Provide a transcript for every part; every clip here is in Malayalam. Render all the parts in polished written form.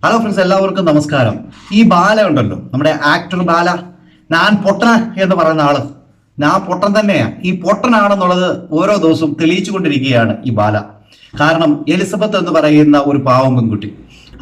ഹലോ ഫ്രണ്ട്സ്, എല്ലാവർക്കും നമസ്കാരം. ഈ ബാല ഉണ്ടല്ലോ, നമ്മുടെ ആക്ടർ ബാല, ഞാൻ പൊട്ടന എന്ന് പറയുന്ന ആള്, ഞാൻ പൊട്ടൻ തന്നെയാ. ഈ പൊട്ടനാണെന്നുള്ളത് ഓരോ ദിവസവും തെളിയിച്ചു കൊണ്ടിരിക്കുകയാണ് ഈ ബാല. കാരണം എലിസബത്ത് എന്ന് പറയുന്ന ഒരു പാവം പെൺകുട്ടി,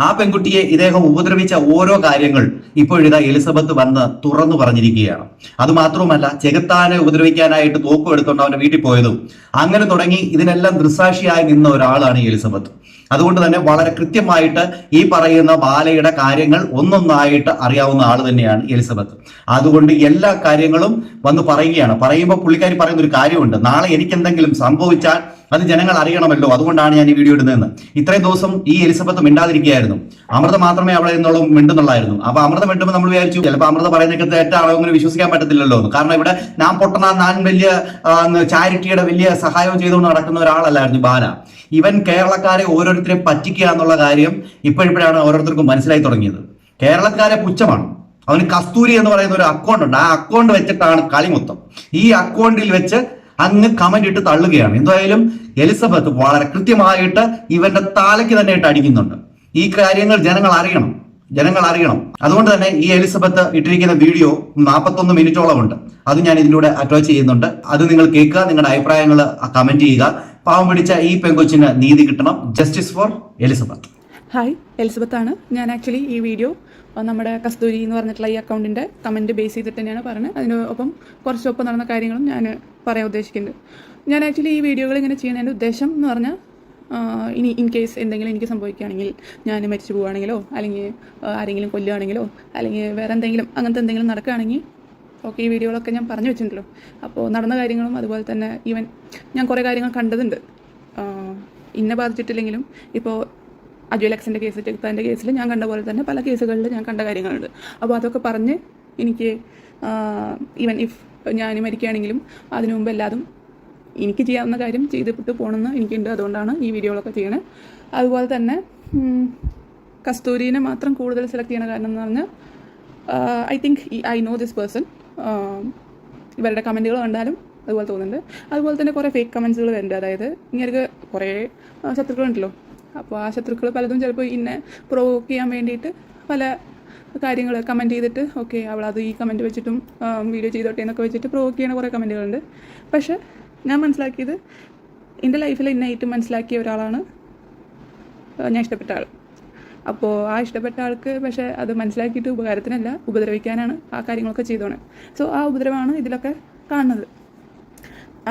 ആ പെൺകുട്ടിയെ ഇദ്ദേഹം ഉപദ്രവിച്ച ഓരോ കാര്യങ്ങൾ ഇപ്പോഴിതാ എലിസബത്ത് വന്ന് തുറന്നു പറഞ്ഞിരിക്കുകയാണ്. അത് മാത്രവുമല്ല, ചെകുത്താനെ ഉപദ്രവിക്കാനായിട്ട് തോക്കും എടുത്തുകൊണ്ട് അവന്റെ വീട്ടിൽ പോയതും അങ്ങനെ തുടങ്ങി ഇതിനെല്ലാം ദൃസാക്ഷിയായി നിന്ന ഒരാളാണ് എലിസബത്ത്. അതുകൊണ്ട് തന്നെ വളരെ കൃത്യമായിട്ട് ഈ പറയുന്ന ബാലയുടെ കാര്യങ്ങൾ ഒന്നൊന്നായിട്ട് അറിയാവുന്ന ആൾ തന്നെയാണ് എലിസബത്ത്. അതുകൊണ്ട് എല്ലാ കാര്യങ്ങളും വന്ന് പറയുകയാണ്. പറയുമ്പോൾ പുള്ളിക്കാരി പറയുന്ന ഒരു കാര്യമുണ്ട്, നാളെ എനിക്ക് എന്തെങ്കിലും സംഭവിച്ചാൽ അത് ജനങ്ങൾ അറിയണമല്ലോ, അതുകൊണ്ടാണ് ഞാൻ ഈ വീഡിയോ ഇടുന്നതെന്ന്. ഇത്രയും ദിവസം ഈ എലിസബത്ത് മിണ്ടാതിരിക്കുകയായിരുന്നു. അമൃത മാത്രമേ അവളെ എന്നുള്ള മിണ്ടുന്നുള്ളായിരുന്നു. അപ്പൊ അമൃത മിണ്ടുമ്പോൾ നമ്മൾ വിചാരിച്ചു ചിലപ്പോൾ അമൃത പറയുന്നതൊക്കെ തെറ്റാണോ, അങ്ങനെ വിശ്വസിക്കാൻ പറ്റത്തില്ലല്ലോ എന്ന്. കാരണം ഇവിടെ ഞാൻ പൊട്ടണ, ഞാൻ വലിയ ചാരിറ്റിയുടെ വലിയ സഹായം ചെയ്തുകൊണ്ട് നടക്കുന്ന ഒരാളല്ലായിരുന്നു ബാല. ഇവൻ കേരളക്കാരെ ഓരോരുത്തരെ പറ്റിക്കുക എന്നുള്ള കാര്യം ഇപ്പോഴിപ്പോഴാണ് ഓരോരുത്തർക്കും മനസ്സിലായി തുടങ്ങിയത്. കേരളക്കാരെ പുച്ഛമാണ്. അവന് കസ്തൂരി എന്ന് പറയുന്ന ഒരു അക്കൗണ്ട് ഉണ്ട്. ആ അക്കൗണ്ട് വെച്ചിട്ടാണ് കളി മൊത്തം. ഈ അക്കൗണ്ടിൽ വെച്ച് അങ്ങ് കമന്റ് ഇട്ട് തള്ളുകയാണ്. എന്തായാലും എലിസബത്ത് വളരെ കൃത്യമായിട്ട് ഇവന്റെ താലയ്ക്ക് തന്നെ ഇട്ട് അടിക്കുന്നുണ്ട്. ഈ കാര്യങ്ങൾ ജനങ്ങൾ അറിയണം. അതുകൊണ്ട് തന്നെ ഈ എലിസബത്ത് ഇട്ടിരിക്കുന്ന വീഡിയോ 41 മിനിറ്റോളം ഉണ്ട്. അത് ഞാൻ ഇതിലൂടെ അറ്റാച്ച് ചെയ്യുന്നുണ്ട്. അത് നിങ്ങൾ കേൾക്കുക, നിങ്ങളുടെ അഭിപ്രായങ്ങൾ കമന്റ് ചെയ്യുക. പാവം പിടിച്ച ഈ പെങ്കൊച്ചിന് നീതി കിട്ടണം. Justice for Elizabeth. Hi, Elizabeth ആണ്. ഞാൻ ആക്ച്വലി ഈ വീഡിയോ നമ്മുടെ കസ്തൂരി എന്ന് പറഞ്ഞിട്ടുള്ള ഈ അക്കൗണ്ടിൻ്റെ കമൻറ്റ് ബേസ് ചെയ്തിട്ട് തന്നെയാണ് പറഞ്ഞത്. അതിനൊപ്പം കുറച്ചൊപ്പം നടന്ന കാര്യങ്ങളും ഞാൻ പറയാൻ ഉദ്ദേശിക്കുന്നുണ്ട്. ഞാൻ ആക്ച്വലി ഈ വീഡിയോകൾ ഇങ്ങനെ ചെയ്യുന്നതിൻ്റെ ഉദ്ദേശം എന്ന് പറഞ്ഞാൽ, ഇനി ഇൻ കേസ് എന്തെങ്കിലും എനിക്ക് സംഭവിക്കുകയാണെങ്കിൽ, ഞാൻ മരിച്ചു പോവുകയാണെങ്കിലോ, അല്ലെങ്കിൽ ആരെങ്കിലും കൊല്ലുകയാണെങ്കിലോ, അല്ലെങ്കിൽ വേറെ എന്തെങ്കിലും അങ്ങനത്തെ എന്തെങ്കിലും നടക്കുകയാണെങ്കിൽ ഓക്കെ, ഈ വീഡിയോകളൊക്കെ ഞാൻ പറഞ്ഞു വെച്ചിട്ടുണ്ടല്ലോ. അപ്പോൾ നടന്ന കാര്യങ്ങളും അതുപോലെ തന്നെ ഈവൻ ഞാൻ കുറേ കാര്യങ്ങൾ കണ്ടതുണ്ട്. ഇന്നെ ബാധിച്ചിട്ടില്ലെങ്കിലും ഇപ്പോൾ അജു ലക്സിൻ്റെ കേസ്, ചെകുത്താൻ്റെ കേസിൽ ഞാൻ കണ്ട പോലെ തന്നെ പല കേസുകളിൽ ഞാൻ കണ്ട കാര്യങ്ങളുണ്ട്. അപ്പോൾ അതൊക്കെ പറഞ്ഞ് എനിക്ക് ഈവൻ ഇഫ് ഞാൻ മരിക്കുകയാണെങ്കിലും അതിനു മുമ്പ് എല്ലാതും എനിക്ക് ചെയ്യാവുന്ന കാര്യം ചെയ്തിട്ട് പോകണമെന്ന് എനിക്കുണ്ട്. അതുകൊണ്ടാണ് ഈ വീഡിയോകളൊക്കെ ചെയ്യണത്. അതുപോലെ തന്നെ കസ്തൂരിനെ മാത്രം കൂടുതൽ സെലക്ട് ചെയ്യണ കാരണം എന്ന് പറഞ്ഞാൽ, I think I know this person. ഇവരുടെ കമൻറ്റുകൾ കണ്ടാലും അതുപോലെ തോന്നുന്നുണ്ട്. അതുപോലെ തന്നെ കുറേ ഫേക്ക് കമൻസുകൾ വരുന്നുണ്ട്. അതായത് ഇങ്ങനെ കുറേ ശത്രുക്കളുണ്ടല്ലോ. അപ്പോൾ ആ ശത്രുക്കൾ പലതും ചിലപ്പോൾ ഇന്നെ പ്രൊവോക്ക് ചെയ്യാൻ വേണ്ടിയിട്ട് പല കാര്യങ്ങൾ കമൻറ്റ് ചെയ്തിട്ട് ഓക്കെ അവളത് ഈ കമൻറ്റ് വെച്ചിട്ടും വീഡിയോ ചെയ്തോട്ടെ എന്നൊക്കെ വെച്ചിട്ട് പ്രൊവോക്ക് ചെയ്യുന്ന കുറേ കമൻറ്റുകളുണ്ട്. പക്ഷേ ഞാൻ മനസ്സിലാക്കിയത്, എൻ്റെ ലൈഫിൽ ഇന്നായിട്ട് മനസ്സിലാക്കിയ ഒരാളാണ് ഞാൻ ഇഷ്ടപ്പെട്ട ആൾ. അപ്പോൾ ആ ഇഷ്ടപ്പെട്ട ആൾക്ക് പക്ഷേ അത് മനസ്സിലാക്കിയിട്ട് ഉപകാരത്തിനല്ല, ഉപദ്രവിക്കാനാണ് ആ കാര്യങ്ങളൊക്കെ ചെയ്തോണേ. സോ ആ ഉപദ്രവമാണ് ഇതിലൊക്കെ കാണുന്നത്.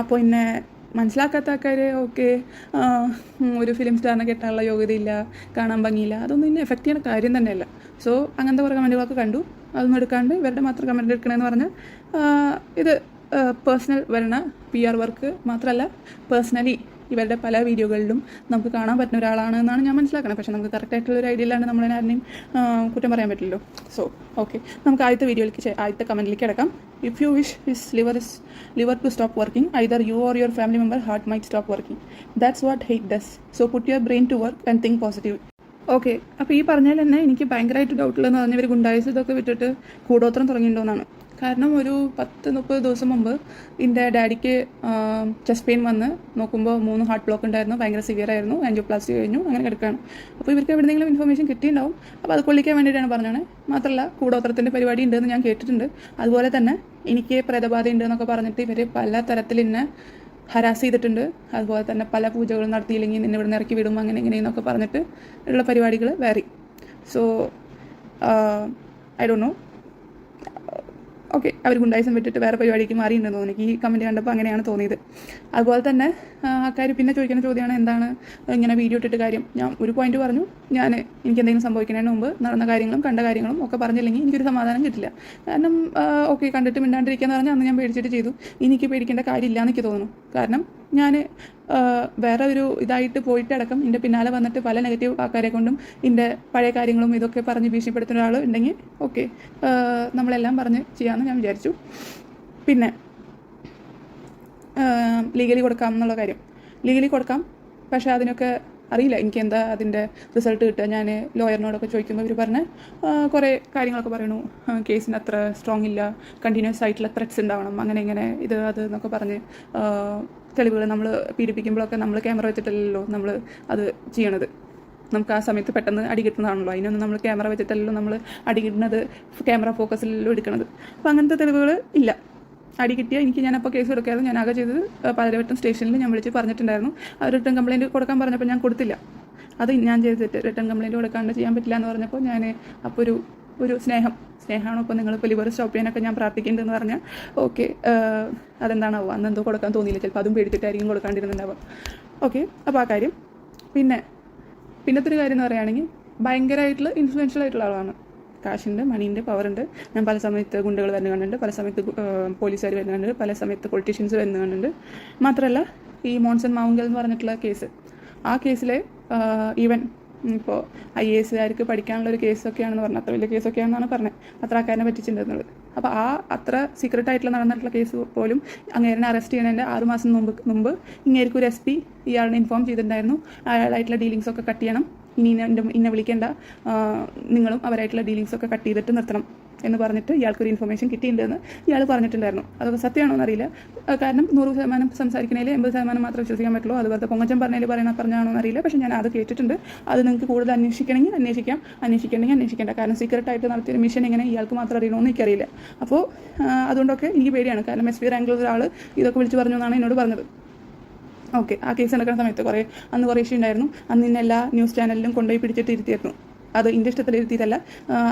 അപ്പോൾ എന്നെ മനസ്സിലാക്കാത്ത ആൾക്കാർ ഓക്കെ, ഒരു ഫിലിം സ്റ്റാറിനെ കെട്ടാനുള്ള യോഗ്യതയില്ല, കാണാൻ ഭംഗിയില്ല, അതൊന്നും ഇന്നെ എഫക്റ്റ് ചെയ്യുന്ന കാര്യം തന്നെയല്ല. സോ അങ്ങനത്തെ കുറേ കമൻറ്റുകളൊക്കെ കണ്ടു. അതൊന്നും എടുക്കാണ്ട് ഇവരുടെ മാത്രം കമൻറ്റ് എടുക്കണമെന്ന് പറഞ്ഞാൽ, ഇത് പേഴ്സണൽ വരുന്ന PR വർക്ക് മാത്രമല്ല, പേഴ്സണലി ഇവരുടെ പല വീഡിയോകളിലും നമുക്ക് കാണാൻ പറ്റുന്ന ഒരാളാണ് എന്നാണ് ഞാൻ മനസ്സിലാക്കുന്നത്. പക്ഷേ നമുക്ക് കറക്റ്റായിട്ടുള്ളൊരു ഐഡിയ ഇല്ലാണ്ട് നമ്മളതിനാരെയും കുറ്റം പറയാൻ പറ്റില്ലല്ലോ. സോ ഓക്കെ, നമുക്ക് ആദ്യത്തെ കമൻറ്റിലേക്ക് കിടക്കാം. If you wish his liver to stop working, either you or your family member heart might stop working. That's what hate does. So put your brain to work and think positive. Okay, അപ്പോൾ ഈ പറഞ്ഞാൽ തന്നെ എനിക്ക് ഭയങ്കരമായിട്ട് ഡൗട്ടുള്ളതെന്ന് പറഞ്ഞാൽ, ഇവർ ഗുണ്ടായുസ് ഇതൊക്കെ വിട്ടിട്ട് കൂടോത്രം തുടങ്ങിയിട്ടുണ്ടോയെന്നാണ്. കാരണം ഒരു 10-30 ദിവസം മുമ്പ് എൻ്റെ ഡാഡിക്ക് ചെസ്റ്റ് പെയിൻ വന്ന് നോക്കുമ്പോൾ 3 ഹാർട്ട് ബ്ലോക്ക് ഉണ്ടായിരുന്നു. ഭയങ്കര സിവിയർ ആയിരുന്നു. ആൻജിയോപ്ലാസ്റ്റി കഴിഞ്ഞു, അങ്ങനെ കിടക്കുകയാണ്. അപ്പോൾ ഇവർക്ക് എവിടെയെങ്കിലും ഇൻഫർമേഷൻ കിട്ടിയിട്ടുണ്ടാവും. അപ്പോൾ അത് കൊള്ളിക്കാൻ വേണ്ടിയിട്ടാണ് പറഞ്ഞത്. മാത്രമല്ല കൂടോത്രത്തിൻ്റെ പരിപാടി ഉണ്ടെന്ന് ഞാൻ കേട്ടിട്ടുണ്ട്. അതുപോലെ തന്നെ എനിക്ക് പ്രേതബാധ ഉണ്ടെന്നൊക്കെ പറഞ്ഞിട്ട് ഇവർ പല തരത്തിൽ എന്നെ ഹരാസ് ചെയ്തിട്ടുണ്ട്. അതുപോലെ തന്നെ പല പൂജകളും നടത്തിയില്ലെങ്കിൽ നിന്നെ ഇവിടെ നിന്ന് ഇറക്കി വിടും, അങ്ങനെ ഇങ്ങനെയെന്നൊക്കെ പറഞ്ഞിട്ട് ഉള്ള പരിപാടികൾ വേറി. So I don't know. Okay, അവർ ഗുണ്ടായിസം വിട്ടിട്ട് വേറെ പരിപാടിക്ക് മാറിയിട്ടുണ്ടെന്ന് തോന്നി. ഈ കമൻറ്റ് കണ്ടപ്പോൾ അങ്ങനെയാണ് തോന്നിയത്. അതുപോലെ തന്നെ ആൾക്കാർ പിന്നെ ചോദിക്കുന്ന ചോദ്യമാണ്, എന്താണ് ഇങ്ങനെ വീഡിയോ ഇട്ടിട്ട് കാര്യം. ഞാൻ ഒരു പോയിന്റ് പറഞ്ഞു, എനിക്ക് എന്തെങ്കിലും സംഭവിക്കുന്നതിന് മുമ്പ് നടന്ന കാര്യങ്ങളും കണ്ട കാര്യങ്ങളും ഒക്കെ പറഞ്ഞില്ലെങ്കിൽ എനിക്കൊരു സമാധാനം കിട്ടില്ല. കാരണം ഓക്കെ, കണ്ടിട്ട് മിണ്ടാണ്ടിരിക്കുക എന്ന് പറഞ്ഞാൽ അന്ന് ഞാൻ പേടിച്ചിട്ട് ചെയ്തു. എനിക്ക് പേടിക്കേണ്ട കാര്യമില്ല എനിക്ക് തോന്നുന്നു. കാരണം ഞാൻ വേറെ ഒരു ഇതായിട്ട് പോയിട്ടടക്കം എൻ്റെ പിന്നാലെ വന്നിട്ട് പല നെഗറ്റീവ് ആൾക്കാരെ കൊണ്ടും എൻ്റെ പഴയ കാര്യങ്ങളും ഇതൊക്കെ പറഞ്ഞ് ഭീഷണിപ്പെടുത്തുന്ന ഒരാൾ ഉണ്ടെങ്കിൽ ഓക്കെ, നമ്മളെല്ലാം പറഞ്ഞ് ചെയ്യാമെന്ന് ഞാൻ വിചാരിച്ചു. പിന്നെ ലീഗലി കൊടുക്കാം എന്നുള്ള കാര്യം, ലീഗലി കൊടുക്കാം. പക്ഷേ അതിനൊക്കെ അറിയില്ല എനിക്ക് എന്താ അതിൻ്റെ റിസൾട്ട് കിട്ടുക. ഞാൻ ലോയറിനോടൊക്കെ ചോദിക്കുമ്പോൾ ഇവർ പറഞ്ഞ് കുറേ കാര്യങ്ങളൊക്കെ പറയണു. കേസിന് അത്ര സ്ട്രോങ് ഇല്ല, കണ്ടിന്യൂസ് ആയിട്ടുള്ള ത്രെറ്റ്സ് ഉണ്ടാവണം, അങ്ങനെ ഇങ്ങനെ ഇത് അത് എന്നൊക്കെ പറഞ്ഞ് തെളിവുകൾ നമ്മൾ പീഡിപ്പിക്കുമ്പോഴൊക്കെ നമ്മൾ ക്യാമറ വെച്ചിട്ടല്ലല്ലോ നമ്മൾ അത് ചെയ്യണത്. നമുക്ക് ആ സമയത്ത് പെട്ടെന്ന് അടി കിട്ടുന്നതാണല്ലോ. അതിനൊന്നും നമ്മൾ ക്യാമറ വെച്ചിട്ടല്ലോ നമ്മൾ അടി കിട്ടുന്നത്, ക്യാമറ ഫോക്കസിലല്ലോ എടുക്കുന്നത്. അപ്പോൾ അങ്ങനത്തെ തെളിവുകൾ ഇല്ല. അടി കിട്ടിയാൽ എനിക്ക് ഞാനപ്പോൾ കേസ് എടുക്കായിരുന്നു. ഞാൻ ആകെ ചെയ്തത് പാലാരിവട്ടം സ്റ്റേഷനിൽ ഞാൻ വിളിച്ച് പറഞ്ഞിട്ടുണ്ടായിരുന്നു. അവർ റിട്ടേൺ കംപ്ലയിൻറ്റ് കൊടുക്കാൻ പറഞ്ഞപ്പോൾ ഞാൻ കൊടുത്തില്ല. അത് ഞാൻ ചെയ്തിട്ട് റിട്ടേൺ കംപ്ലയിൻറ്റ് കൊടുക്കാണ്ട് ചെയ്യാൻ പറ്റില്ല എന്ന് പറഞ്ഞപ്പോൾ ഞാൻ അപ്പോൾ ഒരു സ്നേഹമാണോ ഇപ്പോൾ നിങ്ങളിപ്പോൾ ലിവർ സ്റ്റോപ്പ് ചെയ്യാനൊക്കെ ഞാൻ പ്രാർത്ഥിക്കുന്നുണ്ടെന്ന് പറഞ്ഞാൽ ഓക്കെ, അതെന്താണാവുക, അന്ന് എന്തോ കൊടുക്കാൻ തോന്നിയില്ല, ചിലപ്പോൾ അതും പേടിച്ചിട്ടായിരിക്കും കൊടുക്കാണ്ടിരുന്നുണ്ടാവുക. ഓക്കെ, അപ്പോൾ ആ കാര്യം. പിന്നത്തെ ഒരു കാര്യം എന്ന് പറയുകയാണെങ്കിൽ ഭയങ്കരമായിട്ടുള്ള ഇൻഫ്ലുവൻഷ്യൽ ആയിട്ടുള്ള ആളാണ്. കാശുണ്ട്, മണീൻ്റെ, പവറുണ്ട്. ഞാൻ പല സമയത്ത് ഗുണ്ടകൾ വരുന്ന കണ്ടുണ്ട്, പല സമയത്ത് പോലീസുകാർ വരുന്ന കണ്ടുണ്ട്, പല സമയത്ത് പൊളിറ്റീഷ്യൻസ് വരുന്ന കണ്ടുണ്ട്. മാത്രമല്ല ഈ മോൺസൺ മാവുങ്കൽ എന്ന് പറഞ്ഞിട്ടുള്ള കേസ്, ആ കേസിലെ ഈവൻ ഇപ്പോൾ IAS പഠിക്കാനുള്ളൊരു കേസൊക്കെയാണെന്ന് പറഞ്ഞത്, അത്ര വലിയ കേസൊക്കെയാണെന്നാണ് പറഞ്ഞത്, അത്ര ആൾക്കാരനെ പറ്റിച്ചിട്ടുണ്ടെന്നുള്ളത്. അപ്പോൾ അത്ര സീക്രട്ടായിട്ടുള്ള നടന്നിട്ടുള്ള കേസ് പോലും അങ്ങേരനെ അറസ്റ്റ് ചെയ്യുന്നതിൻ്റെ 6 മാസം മുമ്പ് ഇങ്ങേർക്ക് ഒരു SP ഇയാളിനെ ഇൻഫോം ചെയ്തിട്ടുണ്ടായിരുന്നു, അയാളായിട്ടുള്ള ഡീലിങ്സൊക്കെ കട്ട് ചെയ്യണം, ഇനി ഇന്നെ വിളിക്കേണ്ട, നിങ്ങളും അവരായിട്ടുള്ള ഡീലിങ്സൊക്കെ കട്ട് ചെയ്തിട്ട് നിർത്തണം എന്ന് പറഞ്ഞിട്ട് ഇയാൾക്കൊരു ഇൻഫർമേഷൻ കിട്ടിയിട്ടുണ്ടെന്ന് ഇയാൾ പറഞ്ഞിട്ടുണ്ടായിരുന്നു. അതൊക്കെ സത്യമാണോ എന്നറിയില്ല. കാരണം 100% സംസാരിക്കുന്നതിൽ 80% മാത്രമേ വിശ്വസിക്കാൻ പറ്റുള്ളൂ. അതുപോലെ പൊങ്ങച്ചൻ പറഞ്ഞാണോ എന്നറിയില്ല. പക്ഷേ ഞാൻ അത് കേട്ടിട്ടുണ്ട്. അത് നിങ്ങൾക്ക് കൂടുതൽ അന്വേഷിക്കണമെങ്കിൽ അന്വേഷിക്കണമെങ്കിൽ അന്വേഷിക്കേണ്ട. കാരണം സീക്രട്ടായിട്ട് നടത്തിയൊരു മിഷൻ എങ്ങനെ ഇയാൾക്ക് മാത്രം അറിയണമെന്ന് എനിക്കറിയില്ല. അപ്പോൾ അതുകൊണ്ടൊക്കെ എനിക്ക് പേടിയാണ്. കാരണം SP റാങ്കിലുള്ള ഒരാൾ ഇതൊക്കെ വിളിച്ച് പറഞ്ഞു എന്നാണ് എന്നോട് പറഞ്ഞത്. ഓക്കെ, ആ കേസ് നടക്കുന്ന സമയത്ത് അന്ന് കുറേ ഇഷ്യൂ ഉണ്ടായിരുന്നു. അന്ന് ഇന്ന് എല്ലാ ന്യൂസ് ചാനലിലും കൊണ്ടുപോയി പിടിച്ചിട്ട് ഇരുത്തിയായിരുന്നു. അത് എൻ്റെ ഇഷ്ടത്തിൽ ഇരുത്തിയതല്ല.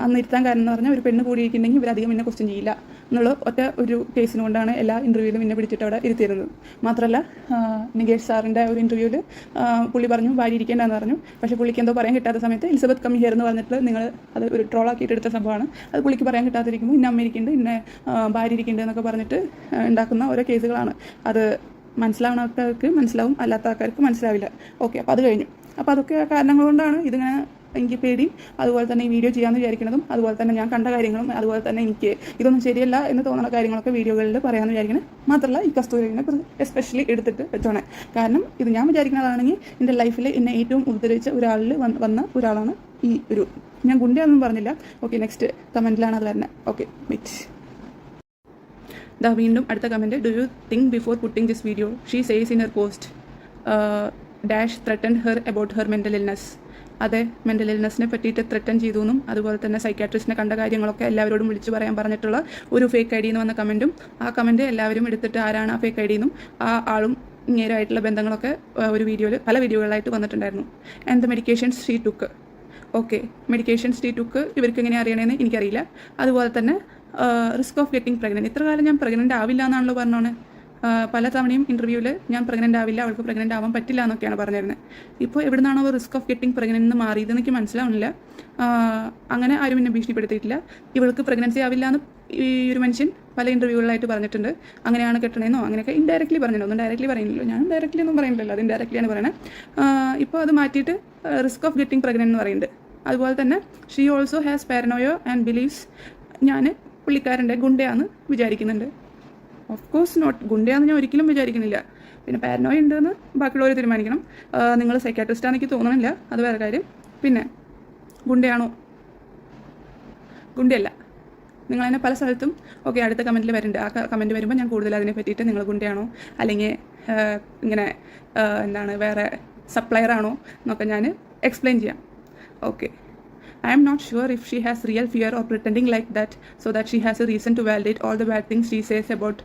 അന്ന് ഇരുത്താൻ കാരണം എന്ന് പറഞ്ഞാൽ ഒരു പെണ്ണ് കൂടിയിരിക്കുന്നുണ്ടെങ്കിൽ ഇവരധികം എന്നെ ക്വസ്റ്റ്യൻ ചെയ്യില്ല എന്നുള്ള ഒരു കേസിന് കൊണ്ടാണ് എല്ലാ ഇൻ്റർവ്യൂവിലും എന്നെ പിടിച്ചിട്ട് അവിടെ ഇരുത്തിയിരുന്നത്. മാത്രമല്ല നികേഷ് സാറിൻ്റെ ഒരു ഇൻ്റർവ്യൂവിൽ പുള്ളി പറഞ്ഞു ഭാര്യ ഇരിക്കേണ്ടതെന്ന് പറഞ്ഞു. പക്ഷേ പുള്ളിക്ക് എന്തോ പറയാൻ കിട്ടാത്ത സമയത്ത് എലിസബത്ത് കം ഹിയർ എന്ന് പറഞ്ഞിട്ട് നിങ്ങൾ അത് ഒരു ട്രോളാക്കിയിട്ട് എടുത്ത സംഭവമാണ്. അത് പുള്ളിക്ക് പറയാൻ കിട്ടാതിരിക്കുമ്പോൾ ഇന്ന അമ്മ ഇരിക്കുന്നുണ്ട്, ഇന്ന ഭാര്യ ഇരിക്കുന്നുണ്ട് എന്നൊക്കെ പറഞ്ഞിട്ട് ഉണ്ടാക്കുന്ന ഓരോ കേസുകളാണ്. അത് മനസ്സിലാവുന്ന ആൾക്കാർക്ക് മനസ്സിലാവും, അല്ലാത്ത ആൾക്കാർക്ക് മനസ്സിലാവില്ല. ഓക്കെ, അപ്പോൾ അത് കഴിഞ്ഞു. അപ്പോൾ അതൊക്കെ കാരണങ്ങൾ കൊണ്ടാണ് ഇതിങ്ങനെ എനിക്ക് പേടിയും അതുപോലെ തന്നെ ഈ വീഡിയോ ചെയ്യാമെന്ന് വിചാരിക്കുന്നതും അതുപോലെ തന്നെ ഞാൻ കണ്ട കാര്യങ്ങളും അതുപോലെ തന്നെ എനിക്ക് ഇതൊന്നും ശരിയല്ല എന്ന് തോന്നുന്ന കാര്യങ്ങളൊക്കെ വീഡിയോകളിൽ പറയാമെന്ന് വിചാരിക്കുന്നത്. മാത്രമല്ല ഈ കസ്തൂരിനെ എസ്പെഷ്യലി എടുത്തിട്ട് വെച്ചോണേ. കാരണം ഇത് ഞാൻ വിചാരിക്കുന്നതാണെങ്കിൽ എൻ്റെ ലൈഫിൽ എന്നെ ഏറ്റവും ഉദ്ധരിച്ച ഒരാളിൽ വന്ന ഒരാളാണ് ഈ ഒരു, ഞാൻ ഗുണ്ടയൊന്നും പറഞ്ഞില്ല. ഓക്കെ, നെക്സ്റ്റ് കമൻറ്റിലാണ് അത് വരുന്നത്. Okay, wait. വീണ്ടും അടുത്ത comment. Do you think before putting this video she says in her post dash threatened her about her mental illness. അതെ, മെൻ്റൽ ഇൽനെസ്സിനെ പറ്റിയിട്ട് ത്രട്ടൻ ചെയ്തു എന്നും അതുപോലെ തന്നെ സൈക്കാട്രിസ്റ്റിനെ കണ്ട കാര്യങ്ങളൊക്കെ എല്ലാവരോടും വിളിച്ച് പറയാൻ പറഞ്ഞിട്ടുള്ള ഒരു ഫേക്ക് ID എന്ന് വന്ന കമൻറ്റും, ആ കമൻറ്റ് എല്ലാവരും എടുത്തിട്ട് ആരാണ് ആ ഫേക്ക് ID എന്നും ആ ആളും ഇങ്ങേരായിട്ടുള്ള ബന്ധങ്ങളൊക്കെ പല വീഡിയോകളായിട്ട് വന്നിട്ടുണ്ടായിരുന്നു. And the medications she took. Okay, medications she took ഇവർക്ക് എങ്ങനെ അറിയണമെന്ന് എനിക്കറിയില്ല. അതുപോലെ തന്നെ റിസ്ക് ഓഫ് ഗെറ്റിംഗ് പ്രഗ്നൻറ്റ്. ഇത്ര കാലം ഞാൻ പ്രഗ്നൻ്റ് ആവില്ല എന്നാണല്ലോ പറഞ്ഞോണേ. പല തവണയും ഇൻ്റർവ്യൂവിൽ ഞാൻ പ്രഗ്നൻ്റ് ആവില്ല, അവൾക്ക് പ്രഗ്നൻ്റ് ആവാൻ പറ്റില്ല എന്നൊക്കെയാണ് പറഞ്ഞിരുന്നത്. ഇപ്പോൾ എവിടെ നിന്നാണോ റിസ്ക് ഓഫ് ഗെറ്റിംഗ് പ്രഗ്നൻ്റ് എന്ന് മാറിയതെന്ന് എനിക്ക് മനസ്സിലാവുന്നില്ല. അങ്ങനെ ആരും എന്നെ ഭീഷണിപ്പെടുത്തിയിട്ടില്ല. ഇവൾക്ക് പ്രഗ്നൻസി ആവില്ല എന്ന് ഈ ഒരു മനുഷ്യൻ പല ഇൻ്റർവ്യൂകളിലായിട്ട് പറഞ്ഞിട്ടുണ്ട്. അങ്ങനെയാണ് കെട്ടണമെന്നോ അങ്ങനെയൊക്കെ ഇൻഡയറക്റ്റ്ലി പറഞ്ഞിട്ടുണ്ടോ? ഒന്നും ഡയറക്റ്റ്ലി പറയുന്നില്ലോ. ഞാൻ ഡയറക്റ്റ്ലി ഒന്നും പറയുന്നില്ലല്ലോ, അത് ഇൻഡയറക്റ്റ്ലിയാണ് പറയുന്നത്. ഇപ്പോൾ അത് മാറ്റിയിട്ട് റിസ്ക് ഓഫ് ഗെറ്റിംഗ് പ്രഗ്നൻ്റ് എന്ന് പറയുന്നുണ്ട്. അതുപോലെ തന്നെ she also has paranoia and believes. ഞാൻ പുള്ളിക്കാരൻ്റെ ഗുണ്ടയാന്ന് വിചാരിക്കുന്നുണ്ട്. ഓഫ് കോഴ്സ് നോട്ട്, ഗുണ്ടയാന്ന് ഞാൻ ഒരിക്കലും വിചാരിക്കുന്നില്ല. പിന്നെ പാരനോയ ഉണ്ടെന്ന് ബാക്കിയുള്ളവർ തീരുമാനിക്കണം. നിങ്ങൾ സൈക്കാട്രിസ്റ്റാന്ന് എനിക്ക് തോന്നണില്ല, അത് വേറെ കാര്യം. പിന്നെ ഗുണ്ടയാണോ? ഗുണ്ടയല്ല. നിങ്ങൾ തന്നെ പല സ്ഥലത്തും ഓക്കെ അടുത്ത കമൻറ്റിൽ വരുന്നുണ്ട്. ആ കമൻറ്റ് വരുമ്പോൾ ഞാൻ കൂടുതൽ അതിനെ പറ്റിയിട്ട് നിങ്ങൾ ഗുണ്ടയാണോ അല്ലെങ്കിൽ ഇങ്ങനെ വേറെ സപ്ലയർ ആണോ എന്നൊക്കെ ഞാൻ എക്സ്പ്ലെയിൻ ചെയ്യാം. Okay, I am not sure if she has real fear or pretending like that so that she has a reason to validate all the bad things she says about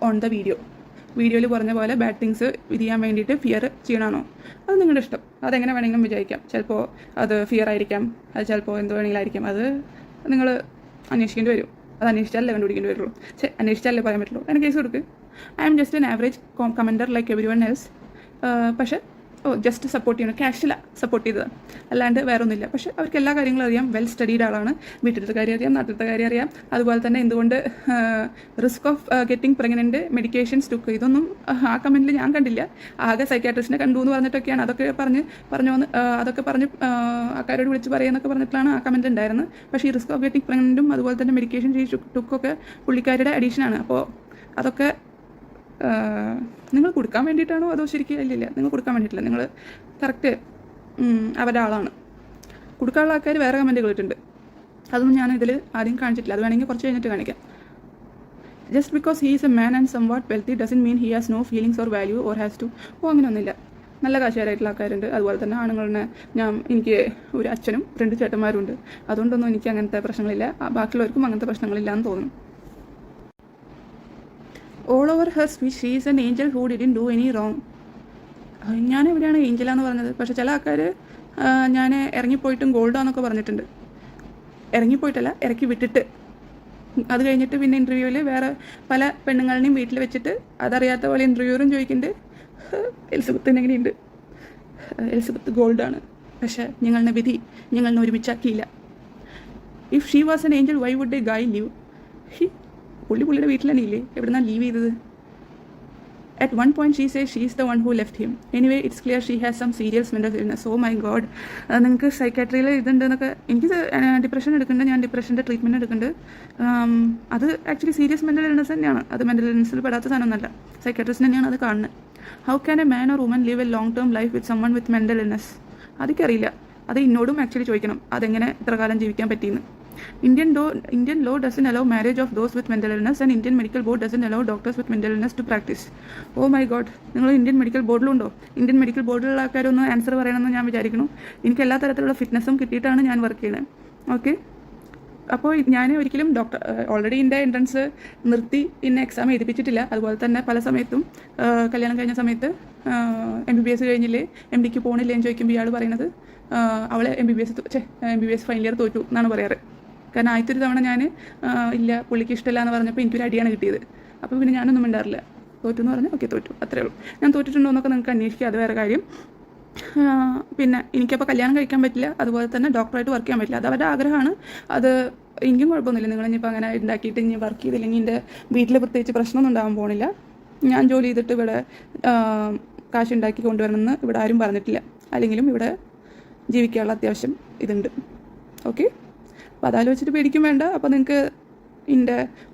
on the video. വീഡിയോയിൽ പറഞ്ഞ പോലെ ബാഡ് തിങ്സ് ചെയ്യാൻ വേണ്ടിയിട്ട് ഫിയർ ചെയ്യണമാണോ? അത് നിങ്ങളുടെ ഇഷ്ടം, അതെങ്ങനെ വേണമെങ്കിലും വിചാരിക്കാം. ചിലപ്പോൾ അത് ഫിയർ ആയിരിക്കാം, അത് ചിലപ്പോൾ എന്ത് വേണമെങ്കിലും ആയിരിക്കാം. അത് നിങ്ങൾ അന്വേഷിക്കേണ്ടി വരും. അത് അന്വേഷിച്ചാലേ കണ്ടുപിടിക്കേണ്ടി വരുള്ളൂ. അന്വേഷിച്ചാലേ പറയാൻ പറ്റുള്ളൂ. അതിന് കേസ് കൊടുക്ക്. I am just an average commenter like everyone else. പക്ഷേ ജസ്റ്റ് സപ്പോർട്ട് ചെയ്യണം, ക്യാഷിലാണ് സപ്പോർട്ട് ചെയ്തത്, അല്ലാണ്ട് വേറെ ഒന്നുമില്ല. പക്ഷേ അവർക്ക് എല്ലാ കാര്യങ്ങളും അറിയാം, വെൽ സ്റ്റഡീഡ് ആളാണ്. വീട്ടിലത്തെ കാര്യം അറിയാം, നാട്ടിലത്തെ കാര്യം അറിയാം. അതുപോലെ തന്നെ എന്തുകൊണ്ട് risk of getting pregnant, medications took, ഇതൊന്നും ആ കമൻറ്റിൽ ഞാൻ കണ്ടില്ല. ആകെ സൈക്കാട്രിസ്റ്റിനെ കണ്ടു എന്ന് പറഞ്ഞിട്ടൊക്കെയാണ് അതൊക്കെ പറഞ്ഞ് ആൾക്കാരോട് വിളിച്ച് പറയുന്നൊക്കെ പറഞ്ഞിട്ടാണ് ആ കമൻറ്റ് ഉണ്ടായിരുന്നത്. പക്ഷേ ഈ റിസ്ക് ഓഫ് ഗെറ്റിംഗ് പ്രഗ്നൻറ്റും അതുപോലെ തന്നെ മെഡിക്കേഷൻ ടുക്കൊക്കെ പുള്ളിക്കാരുടെ അഡീഷനാണ്. അപ്പോൾ അതൊക്കെ നിങ്ങൾ കൊടുക്കാൻ വേണ്ടിയിട്ടാണോ അതോ ശരിക്കും? ഇല്ല, നിങ്ങൾ കൊടുക്കാൻ വേണ്ടിയിട്ടില്ല. നിങ്ങൾ കറക്റ്റ് അവരുടെ ആളാണ്. കൊടുക്കാനുള്ള ആൾക്കാർ വേറെ കമൻറ്റുകൾ ഇട്ടിട്ടുണ്ട്. അതൊന്നും ഞാൻ ഇതിൽ ആദ്യം കാണിച്ചിട്ടില്ല. അത് വേണമെങ്കിൽ കുറച്ച് കഴിഞ്ഞിട്ട് കാണിക്കാം. Just because he is a man and somewhat wealthy doesn't mean he has no feelings or value or has to. അങ്ങനെയൊന്നുമില്ല. നല്ല കാശുകാരായിട്ടുള്ള ആൾക്കാരുണ്ട്. അതുപോലെ തന്നെ ആണുങ്ങളെ എനിക്ക് ഒരു അച്ഛനും 2 ചേട്ടന്മാരുണ്ട്. അതുകൊണ്ടൊന്നും എനിക്ക് അങ്ങനത്തെ പ്രശ്നങ്ങളില്ല. ബാക്കിയുള്ളവർക്കും അങ്ങനത്തെ പ്രശ്നങ്ങളില്ല എന്ന് തോന്നുന്നു. All over her speech she is N Angel who didn't do any wrong. ഞാൻ എവിടെയാണ് ഏഞ്ചലാന്ന് പറഞ്ഞത്? പക്ഷേ ചില ആൾക്കാർ ഞാൻ ഇറങ്ങിപ്പോയിട്ടും ഗോൾഡാന്നൊക്കെ പറഞ്ഞിട്ടുണ്ട്. ഇറങ്ങിപ്പോയിട്ടല്ല, ഇറക്കി വിട്ടിട്ട്. അത് കഴിഞ്ഞിട്ട് പിന്നെ ഇൻ്റർവ്യൂവിൽ വേറെ പല പെണ്ണുങ്ങളെയും വീട്ടിൽ വെച്ചിട്ട് അതറിയാത്ത പോലെ ഇൻ്റർവ്യൂവറും ചോദിക്കുന്നുണ്ട്, എലിസബത്തിന് എങ്ങനെയുണ്ട്? എലിസബത്ത് ഗോൾഡാണ്, പക്ഷേ ഞങ്ങളുടെ വിധി ഞങ്ങളെ ഒരുമിച്ചാക്കിയില്ല. If she was an angel why would a guy leave? പുള്ളിയുടെ വീട്ടിൽ തന്നെ ഇല്ലേ, എവിടുന്നാണ് ലീവ് ചെയ്തത്? At one point she says she is the one who left him. Anyway, it's clear she has some serious mental illness. Oh my god. നിങ്ങൾക്ക് സൈക്കാട്രിയിൽ ഇതുണ്ടെന്നൊക്കെ. എനിക്ക് ഡിപ്രഷൻ എടുക്കുന്നുണ്ട്, ഞാൻ ഡിപ്രഷൻ്റെ ട്രീറ്റ്മെൻറ്റ് എടുക്കുന്നുണ്ട്. അത് ആക്ച്വലി സീരിയസ് മെൻ്റൽ ഇൽനെസ് തന്നെയാണ്. അത് മെൻ്റൽ ഇൽനെസ്സിൽ പെടാത്ത സാധനമൊന്നുമല്ല. സൈക്കാട്രിസ്റ്റ് തന്നെയാണ് അത് കാണുന്നത്. How can a man or woman live a long term life with someone with mental illness? അതൊക്കെയറിയില്ല. അത് എന്നോടും ആക്ച്വലി ചോദിക്കണം, അതെങ്ങനെ ഇത്ര കാലം ജീവിക്കാൻ പറ്റിയെന്ന്. Indian law doesn't allow marriage of those with mental illness, and Indian medical board doesn't allow doctors with mental illness to practice. Oh my god. നിങ്ങൾ ഇന്ത്യൻ മെഡിക്കൽ ബോർഡിലുണ്ടോ? ഇന്ത്യൻ മെഡിക്കൽ ബോർഡിലുള്ള ആൾക്കാരൊന്ന് ആൻസർ പറയണമെന്ന് ഞാൻ വിചാരിക്കുന്നു. എനിക്ക് എല്ലാ തരത്തിലുള്ള ഫിറ്റ്നസ്സും കിട്ടിയിട്ടാണ് ഞാൻ വർക്ക് ചെയ്യുന്നത്. ഓക്കെ, അപ്പോൾ ഞാൻ ഒരിക്കലും ഓൾറെഡി എൻ്റെ എൻട്രൻസ് നിർത്തി പിന്നെ എക്സാം എഴുതിപ്പിച്ചിട്ടില്ല. അതുപോലെ തന്നെ പല സമയത്തും കല്യാണം കഴിഞ്ഞ സമയത്ത് MBBS കഴിഞ്ഞില്ലേ, MDക്ക് പോകണില്ലേ എന്ന് ചോദിക്കുമ്പോൾ ഇയാൾ പറയുന്നത് അവളെ MBBS ഫൈനൽ ഇയർ തോറ്റു എന്നാണ് പറയാറ്. കാരണം ആദ്യത്തെ ഒരു തവണ ഞാൻ ഇല്ല പുള്ളിക്ക് ഇഷ്ടമില്ല എന്ന് പറഞ്ഞപ്പോൾ എനിക്കൊരു അടിയാണ് കിട്ടിയത്. അപ്പോൾ പിന്നെ ഞാനൊന്നും മിണ്ടാറില്ല. തോറ്റു എന്ന് പറഞ്ഞാൽ ഓക്കെ തോറ്റു, അത്രേ ഉള്ളൂ. ഞാൻ തോറ്റിട്ടുണ്ടോ എന്നൊക്കെ നിങ്ങൾക്ക് അന്വേഷിക്കുക, അത് വേറെ കാര്യം. പിന്നെ എനിക്കപ്പോൾ കല്യാണം കഴിക്കാൻ പറ്റില്ല, അതുപോലെ തന്നെ ഡോക്ടറായിട്ട് വർക്ക് ചെയ്യാൻ പറ്റില്ല. അത് അവരുടെ ആഗ്രഹമാണ്. അത് എനിക്കും കുഴപ്പമൊന്നുമില്ല. നിങ്ങളിനിപ്പോൾ അങ്ങനെ ഉണ്ടാക്കിയിട്ട് ഇനി വർക്ക് ചെയ്തില്ലെങ്കിൽ എൻ്റെ വീട്ടിൽ പ്രത്യേകിച്ച് പ്രശ്നമൊന്നും ഉണ്ടാകാൻ പോകുന്നില്ല. ഞാൻ ജോലി ചെയ്തിട്ട് ഇവിടെ കാശുണ്ടാക്കി കൊണ്ടുവരണമെന്ന് ഇവിടെ ആരും പറഞ്ഞിട്ടില്ല. അല്ലെങ്കിലും ഇവിടെ ജീവിക്കാനുള്ള അത്യാവശ്യം ഇതുണ്ട്. ഓക്കെ, അപ്പോൾ അതാലോചിച്ചിട്ട് പേടിക്കും വേണ്ട. അപ്പോൾ നിങ്ങൾക്ക്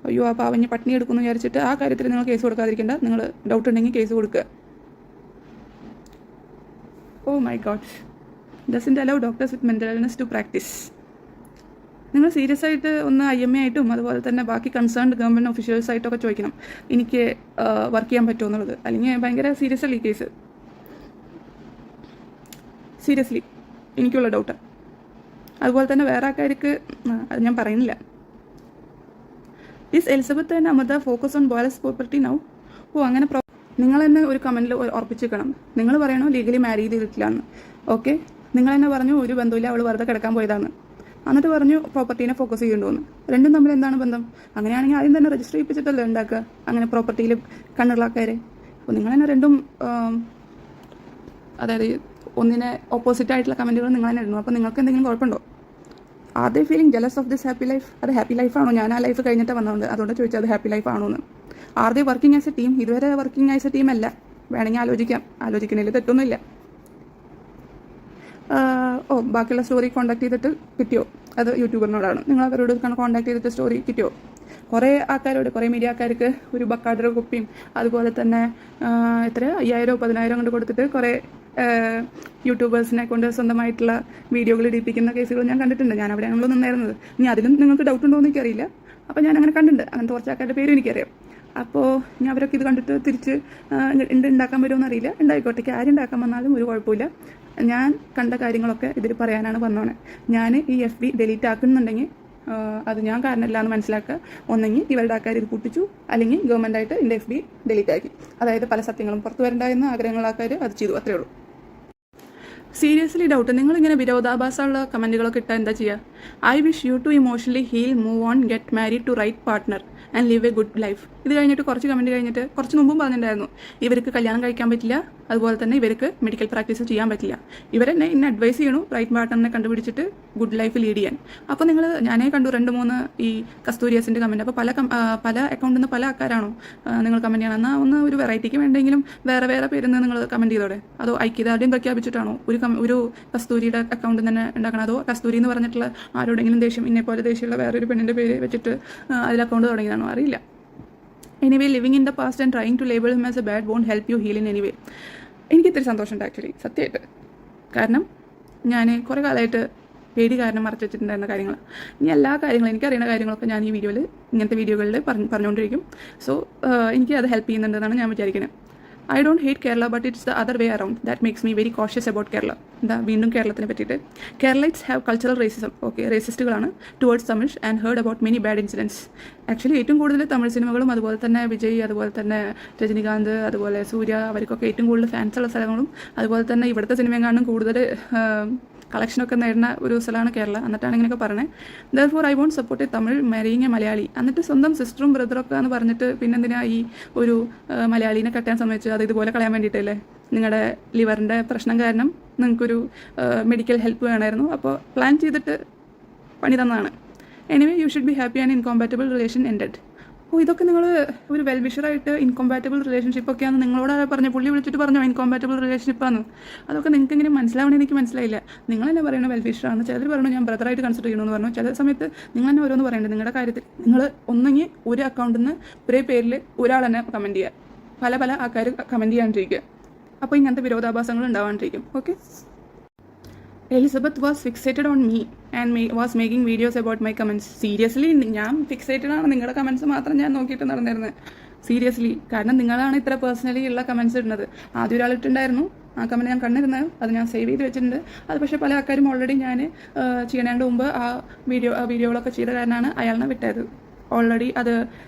അയ്യോ ആ പാവഞ്ഞ് പട്ടിണി എടുക്കുമെന്ന് വിചാരിച്ചിട്ട് ആ കാര്യത്തിൽ നിങ്ങൾ കേസ് കൊടുക്കാതിരിക്കേണ്ട. നിങ്ങൾ ഡൗട്ട് ഉണ്ടെങ്കിൽ കേസ് കൊടുക്കുക. Oh my God, doesn't allow doctors with mental illness to practice. നിങ്ങൾ സീരിയസ് ആയിട്ട് ഒന്ന് IMA ആയിട്ടും അതുപോലെ തന്നെ ബാക്കി കൺസേൺഡ് ഗവൺമെൻറ് ഒഫീഷ്യൽസ് ആയിട്ടൊക്കെ ചോദിക്കണം എനിക്ക് വർക്ക് ചെയ്യാൻ പറ്റുമോ എന്നുള്ളത്. അല്ലെങ്കിൽ ഭയങ്കര സീരിയസ് അല്ലേ ഈ കേസ്. സീരിയസ്ലി എനിക്കുള്ള ഡൗട്ട്. അതുപോലെ തന്നെ വേറെ ആൾക്കാർക്ക് അത് ഞാൻ പറയുന്നില്ല. Is Elizabeth and Amrita focus on boys property now? ഓ അങ്ങനെ നിങ്ങൾ തന്നെ ഒരു കമൻറ്റിൽ ഉറപ്പിച്ചിരിക്കണം. നിങ്ങൾ പറയണോ ലീഗലി മാരേജ് ചെയ്തിട്ടില്ല എന്ന്. ഓക്കെ, നിങ്ങൾ തന്നെ പറഞ്ഞു ഒരു ബന്ധമില്ല, അവൾ വെറുതെ കിടക്കാൻ പോയതാണ്. എന്നിട്ട് പറഞ്ഞു പ്രോപ്പർട്ടീനെ ഫോക്കസ് ചെയ്യണ്ടോന്ന്. രണ്ടും തമ്മിൽ എന്താണ് ബന്ധം? അങ്ങനെയാണെങ്കിൽ ആദ്യം തന്നെ രജിസ്റ്റർ ചെയ്യിപ്പിച്ചിട്ടല്ലേ ഉണ്ടാക്കുക അങ്ങനെ പ്രോപ്പർട്ടിയിൽ കണ്ണുള്ള ആൾക്കാരെ. അപ്പോൾ നിങ്ങൾ തന്നെ രണ്ടും അതായത് ഒന്നിനെ ഓപ്പോസിറ്റ് ആയിട്ടുള്ള കമൻറ്റുകൾ നിങ്ങൾ തന്നെ ഇടുന്നു. അപ്പോൾ നിങ്ങൾക്ക് എന്തെങ്കിലും കുഴപ്പമുണ്ടോ? Are they feeling jealous of this happy life? അത് ഹാപ്പി ലൈഫാണോ? ഞാൻ ആ ലൈഫ് കഴിഞ്ഞിട്ട് വന്നതുകൊണ്ട് അതുകൊണ്ട് ചോദിച്ചാൽ അത് ഹാപ്പി ലൈഫ് ആണോ എന്ന്. Are they working as A team? ഇതുവരെ വർക്കിംഗ് ആസ് എ ടീം അല്ല. വേണമെങ്കിൽ ആലോചിക്കാം, ആലോചിക്കുന്നതിൽ തെറ്റൊന്നുമില്ല. ബാക്കിയുള്ള സ്റ്റോറി കോൺടാക്ട് ചെയ്തിട്ട് കിട്ടിയോ? അത് യൂട്യൂബറിനോടാണ്. നിങ്ങൾ അവരോട് കോൺടാക്ട് ചെയ്തിട്ട് സ്റ്റോറി കിട്ടിയോ? കുറേ ആൾക്കാരോട്, കുറേ മീഡിയ ആൾക്കാർക്ക് ഒരു ബക്കാഡർ കുപ്പിയും അതുപോലെ തന്നെ 5,000-10,000 കൊണ്ട് കൊടുത്തിട്ട് കുറേ യൂട്യൂബേഴ്സിനെ കൊണ്ട് സ്വന്തമായിട്ടുള്ള വീഡിയോകൾ ഇടിപ്പിക്കുന്ന കേസുകൾ ഞാൻ കണ്ടിട്ടുണ്ട്. ഞാൻ അവിടെയാണല്ലോ നിന്നായിരുന്നത്. ഇനി അതിലും നിങ്ങൾക്ക് ഡൗട്ട് ഉണ്ടോ എന്ന് എനിക്കറിയില്ല. അപ്പോൾ ഞാൻ അങ്ങനെ കണ്ടിട്ടുണ്ട്. അങ്ങനത്തെ കുറച്ച് ആൾക്കാരുടെ പേരും എനിക്കറിയാം. അപ്പോൾ ഞാൻ അവരൊക്കെ ഇത് കണ്ടിട്ട് തിരിച്ച് ഉണ്ടാക്കാൻ വരുമോ അറിയില്ല. ഉണ്ടായിക്കോട്ടെ, കാര്യം ഉണ്ടാക്കാൻ വന്നാലും ഒരു കുഴപ്പമില്ല. ഞാൻ കണ്ട കാര്യങ്ങളൊക്കെ ഇതിൽ പറയാനാണ് വന്നോണേ. ഞാൻ ഈ FB ഡിലീറ്റ് ആക്കുന്നുണ്ടെങ്കിൽ അത് ഞാൻ കാരണമില്ല എന്ന് മനസ്സിലാക്കുക. ഒന്നെങ്കിൽ ഇവരുടെ ആൾക്കാർ ഇത് കൂട്ടിച്ചു, അല്ലെങ്കിൽ ഗവൺമെൻറ്റായിട്ട് എൻ്റെ FB ഡിലീറ്റ് ആക്കി. അതായത് പല സത്യങ്ങളും പുറത്തു വരണ്ടായെന്ന് ആഗ്രഹമുള്ള ആൾക്കാർ അത് ചെയ്തു, അത്രേ ഉള്ളൂ. Seriously doubt. നിങ്ങളിങ്ങനെ വിരോധാഭാസമുള്ള കമൻറ്റുകളൊക്കെ ഇട്ടാൽ എന്താ ചെയ്യുക? I wish you to emotionally heal, move on, get married to right partner and live a good life. ഇത് കഴിഞ്ഞിട്ട് കുറച്ച് കമൻറ്റ് കഴിഞ്ഞിട്ട് കുറച്ച് മുമ്പും പറഞ്ഞിട്ടുണ്ടായിരുന്നു ഇവർക്ക് കല്യാണം കഴിക്കാൻ പറ്റില്ല, അതുപോലെ തന്നെ ഇവർക്ക് മെഡിക്കൽ പ്രാക്ടീസ് ചെയ്യാൻ പറ്റില്ല. ഇവരെന്നെ ഇന്നെ അഡ്വൈസ് ചെയ്യണു റൈറ്റ് പാർട്ട്ണറിനെ കണ്ടുപിടിച്ചിട്ട് ഗുഡ് ലൈഫ് ലീഡ് ചെയ്യാൻ. അപ്പോൾ നിങ്ങൾ ഞാനേ കണ്ടു 2-3 ഈ കസ്തൂരിയസിൻ്റെ കമൻറ്റ്. അപ്പോൾ പല അക്കൗണ്ടിൽ നിന്ന് പല ആൾക്കാരാണോ നിങ്ങൾ കമൻറ്റ് ചെയ്യണം? എന്നാൽ ഒന്ന് ഒരു വെറൈറ്റിക്ക് വേണ്ടെങ്കിലും വേറെ പേരിൽ നിന്ന് നിങ്ങൾ കമൻറ്റ് ചെയ്തോടെ. അതോ ഐക്യദാർഢ്യം പ്രഖ്യാപിച്ചിട്ടാണോ ഒരു കസ്തൂരിയുടെ അക്കൗണ്ടിൽ തന്നെ ഉണ്ടാക്കണം? അതോ കസ്തൂരി എന്ന് പറഞ്ഞിട്ടുള്ള ആരോടെങ്കിലും ദേഷ്യം ഇന്നെപ്പോലെ ദേഷ്യമുള്ള വേറൊരു പെണ്ണിൻ്റെ പേര് വെച്ചിട്ട് അതിൽ അക്കൗണ്ട് തുടങ്ങിയതാണോ? അറിയില്ല. Anyway, living in the past and trying to label him as a bad won't help you heal in anyway. എനിക്ക് ഇത്തിരി സന്തോഷമുണ്ട് ആക്ച്വലി, സത്യമായിട്ട്. കാരണം ഞാൻ കുറേ കാലമായിട്ട് പേടി കാരണം മറച്ചു വെച്ചിട്ടുണ്ടായിരുന്ന കാര്യങ്ങൾ, ഇനി എല്ലാ കാര്യങ്ങളും എനിക്കറിയുന്ന കാര്യങ്ങളൊക്കെ ഞാൻ ഈ വീഡിയോയിൽ ഇങ്ങനത്തെ വീഡിയോകളിൽ പറഞ്ഞുകൊണ്ടിരിക്കും. സോ എനിക്ക് അത് ഹെൽപ്പ് ചെയ്യുന്നുണ്ടെന്നാണ് ഞാൻ വിചാരിക്കുന്നത്. I don't hate Kerala but it's the other way around that makes me very cautious about Kerala. എന്താ വീണ്ടും കേരളത്തിനെ പറ്റിയിട്ട്. Keralites have cultural racism. Okay, റേസിസ്റ്റുകളാണ് towards Tamil and heard about many bad incidence. Actually ഏറ്റവും കൂടുതൽ തമിഴ് സിനിമകളും അതുപോലെ തന്നെ വിജയ്, അതുപോലെ തന്നെ രജനികാന്ത്, അതുപോലെ സൂര്യ, അവർക്കൊക്കെ ഏറ്റവും കൂടുതൽ ഫാൻസ് ഉള്ള സ്ഥലങ്ങളും അതുപോലെ തന്നെ ഇവിടുത്തെ സിനിമയെക്കാളും കൂടുതൽ കളക്ഷനൊക്കെ നേടുന്ന ഒരു സ്ഥലമാണ് കേരള. എന്നിട്ടാണ് ഇങ്ങനെയൊക്കെ പറഞ്ഞത്. Therefore I won't support a Tamil marrying a Malayali. എന്നിട്ട് സ്വന്തം സിസ്റ്ററും ബ്രദറൊക്കെ എന്ന് പറഞ്ഞിട്ട് പിന്നെന്തിനാ ഈ ഒരു മലയാളീനെ കെട്ടാൻ സമയത്ത് അത് ഇതുപോലെ കളയാൻ വേണ്ടിയിട്ടല്ലേ? നിങ്ങളുടെ ലിവറിൻ്റെ പ്രശ്നം കാരണം നിങ്ങൾക്കൊരു മെഡിക്കൽ ഹെൽപ്പ് വേണമായിരുന്നു, അപ്പോൾ പ്ലാൻ ചെയ്തിട്ട് പണി തന്നതാണ്. Anyway you should be happy and incompatible relation ended. അപ്പോൾ ഇതൊക്കെ നിങ്ങൾ ഒരു വെൽവിഷറായിട്ട് ഇൻകോമ്പാറ്റബിൾ റിലേഷൻഷിപ്പൊക്കെയാണ് നിങ്ങളോട് പറഞ്ഞ പുള്ളി വിളിച്ചിട്ട് പറഞ്ഞോ ഇൻകോമ്പാറ്റബിൾ റിലേഷൻഷിപ്പാണ്. അതൊക്കെ നിങ്ങൾക്ക് എങ്ങനെ മനസ്സിലാവണമെന്ന് എനിക്ക് മനസ്സിലായില്ല. നിങ്ങൾ തന്നെ പറയുന്നത് വെൽവിഷറാണ്, ചിലർ പറഞ്ഞു ഞാൻ ബ്രദറായിട്ട് കൺസിഡർ ചെയ്യണമെന്ന് പറഞ്ഞു. ചില സമയത്ത് നിങ്ങൾ തന്നെ ഓരോന്ന് പറയേണ്ടത് നിങ്ങളുടെ കാര്യത്തിൽ. നിങ്ങൾ ഒന്നെങ്കിൽ ഒരു അക്കൗണ്ടിൽ നിന്ന് ഒരേ പേരിൽ ഒരാൾ തന്നെ കമൻറ്റ് ചെയ്യുക, പല പല ആൾക്കാർ കമൻറ്റ് ചെയ്യാണ്ടിരിക്കുക. അപ്പോൾ ഇങ്ങനത്തെ വിരോധാഭാസങ്ങൾ ഉണ്ടാവാണ്ടിരിക്കും. Okay. Elizabeth was fixated on me and was making videos about my comments. Seriously ഞാൻ ഫിക്സേറ്റഡ് ആണ്, നിങ്ങളുടെ കമൻറ്റ്സ് മാത്രം ഞാൻ നോക്കിയിട്ട് നടന്നിരുന്നത്. സീരിയസ്ലി, കാരണം നിങ്ങളാണ് ഇത്ര പേഴ്സണലി ഉള്ള കമൻറ്റ്സ് ഇടുന്നത്. ആദ്യം ഒരാൾ ഇട്ടുണ്ടായിരുന്നു, ആ കമൻറ്റ് ഞാൻ കണ്ടിരുന്നത്, അത് ഞാൻ സേവ് ചെയ്ത് വെച്ചിട്ടുണ്ട്. അത് പക്ഷേ പല ആൾക്കാരും ഓൾറെഡി ഞാൻ ചെയ്യണേണ്ട മുമ്പ് ആ വീഡിയോകളൊക്കെ ചെയ്ത കാരണമാണ് അയാളിനെ വിട്ടത്. ഓൾറെഡി അത്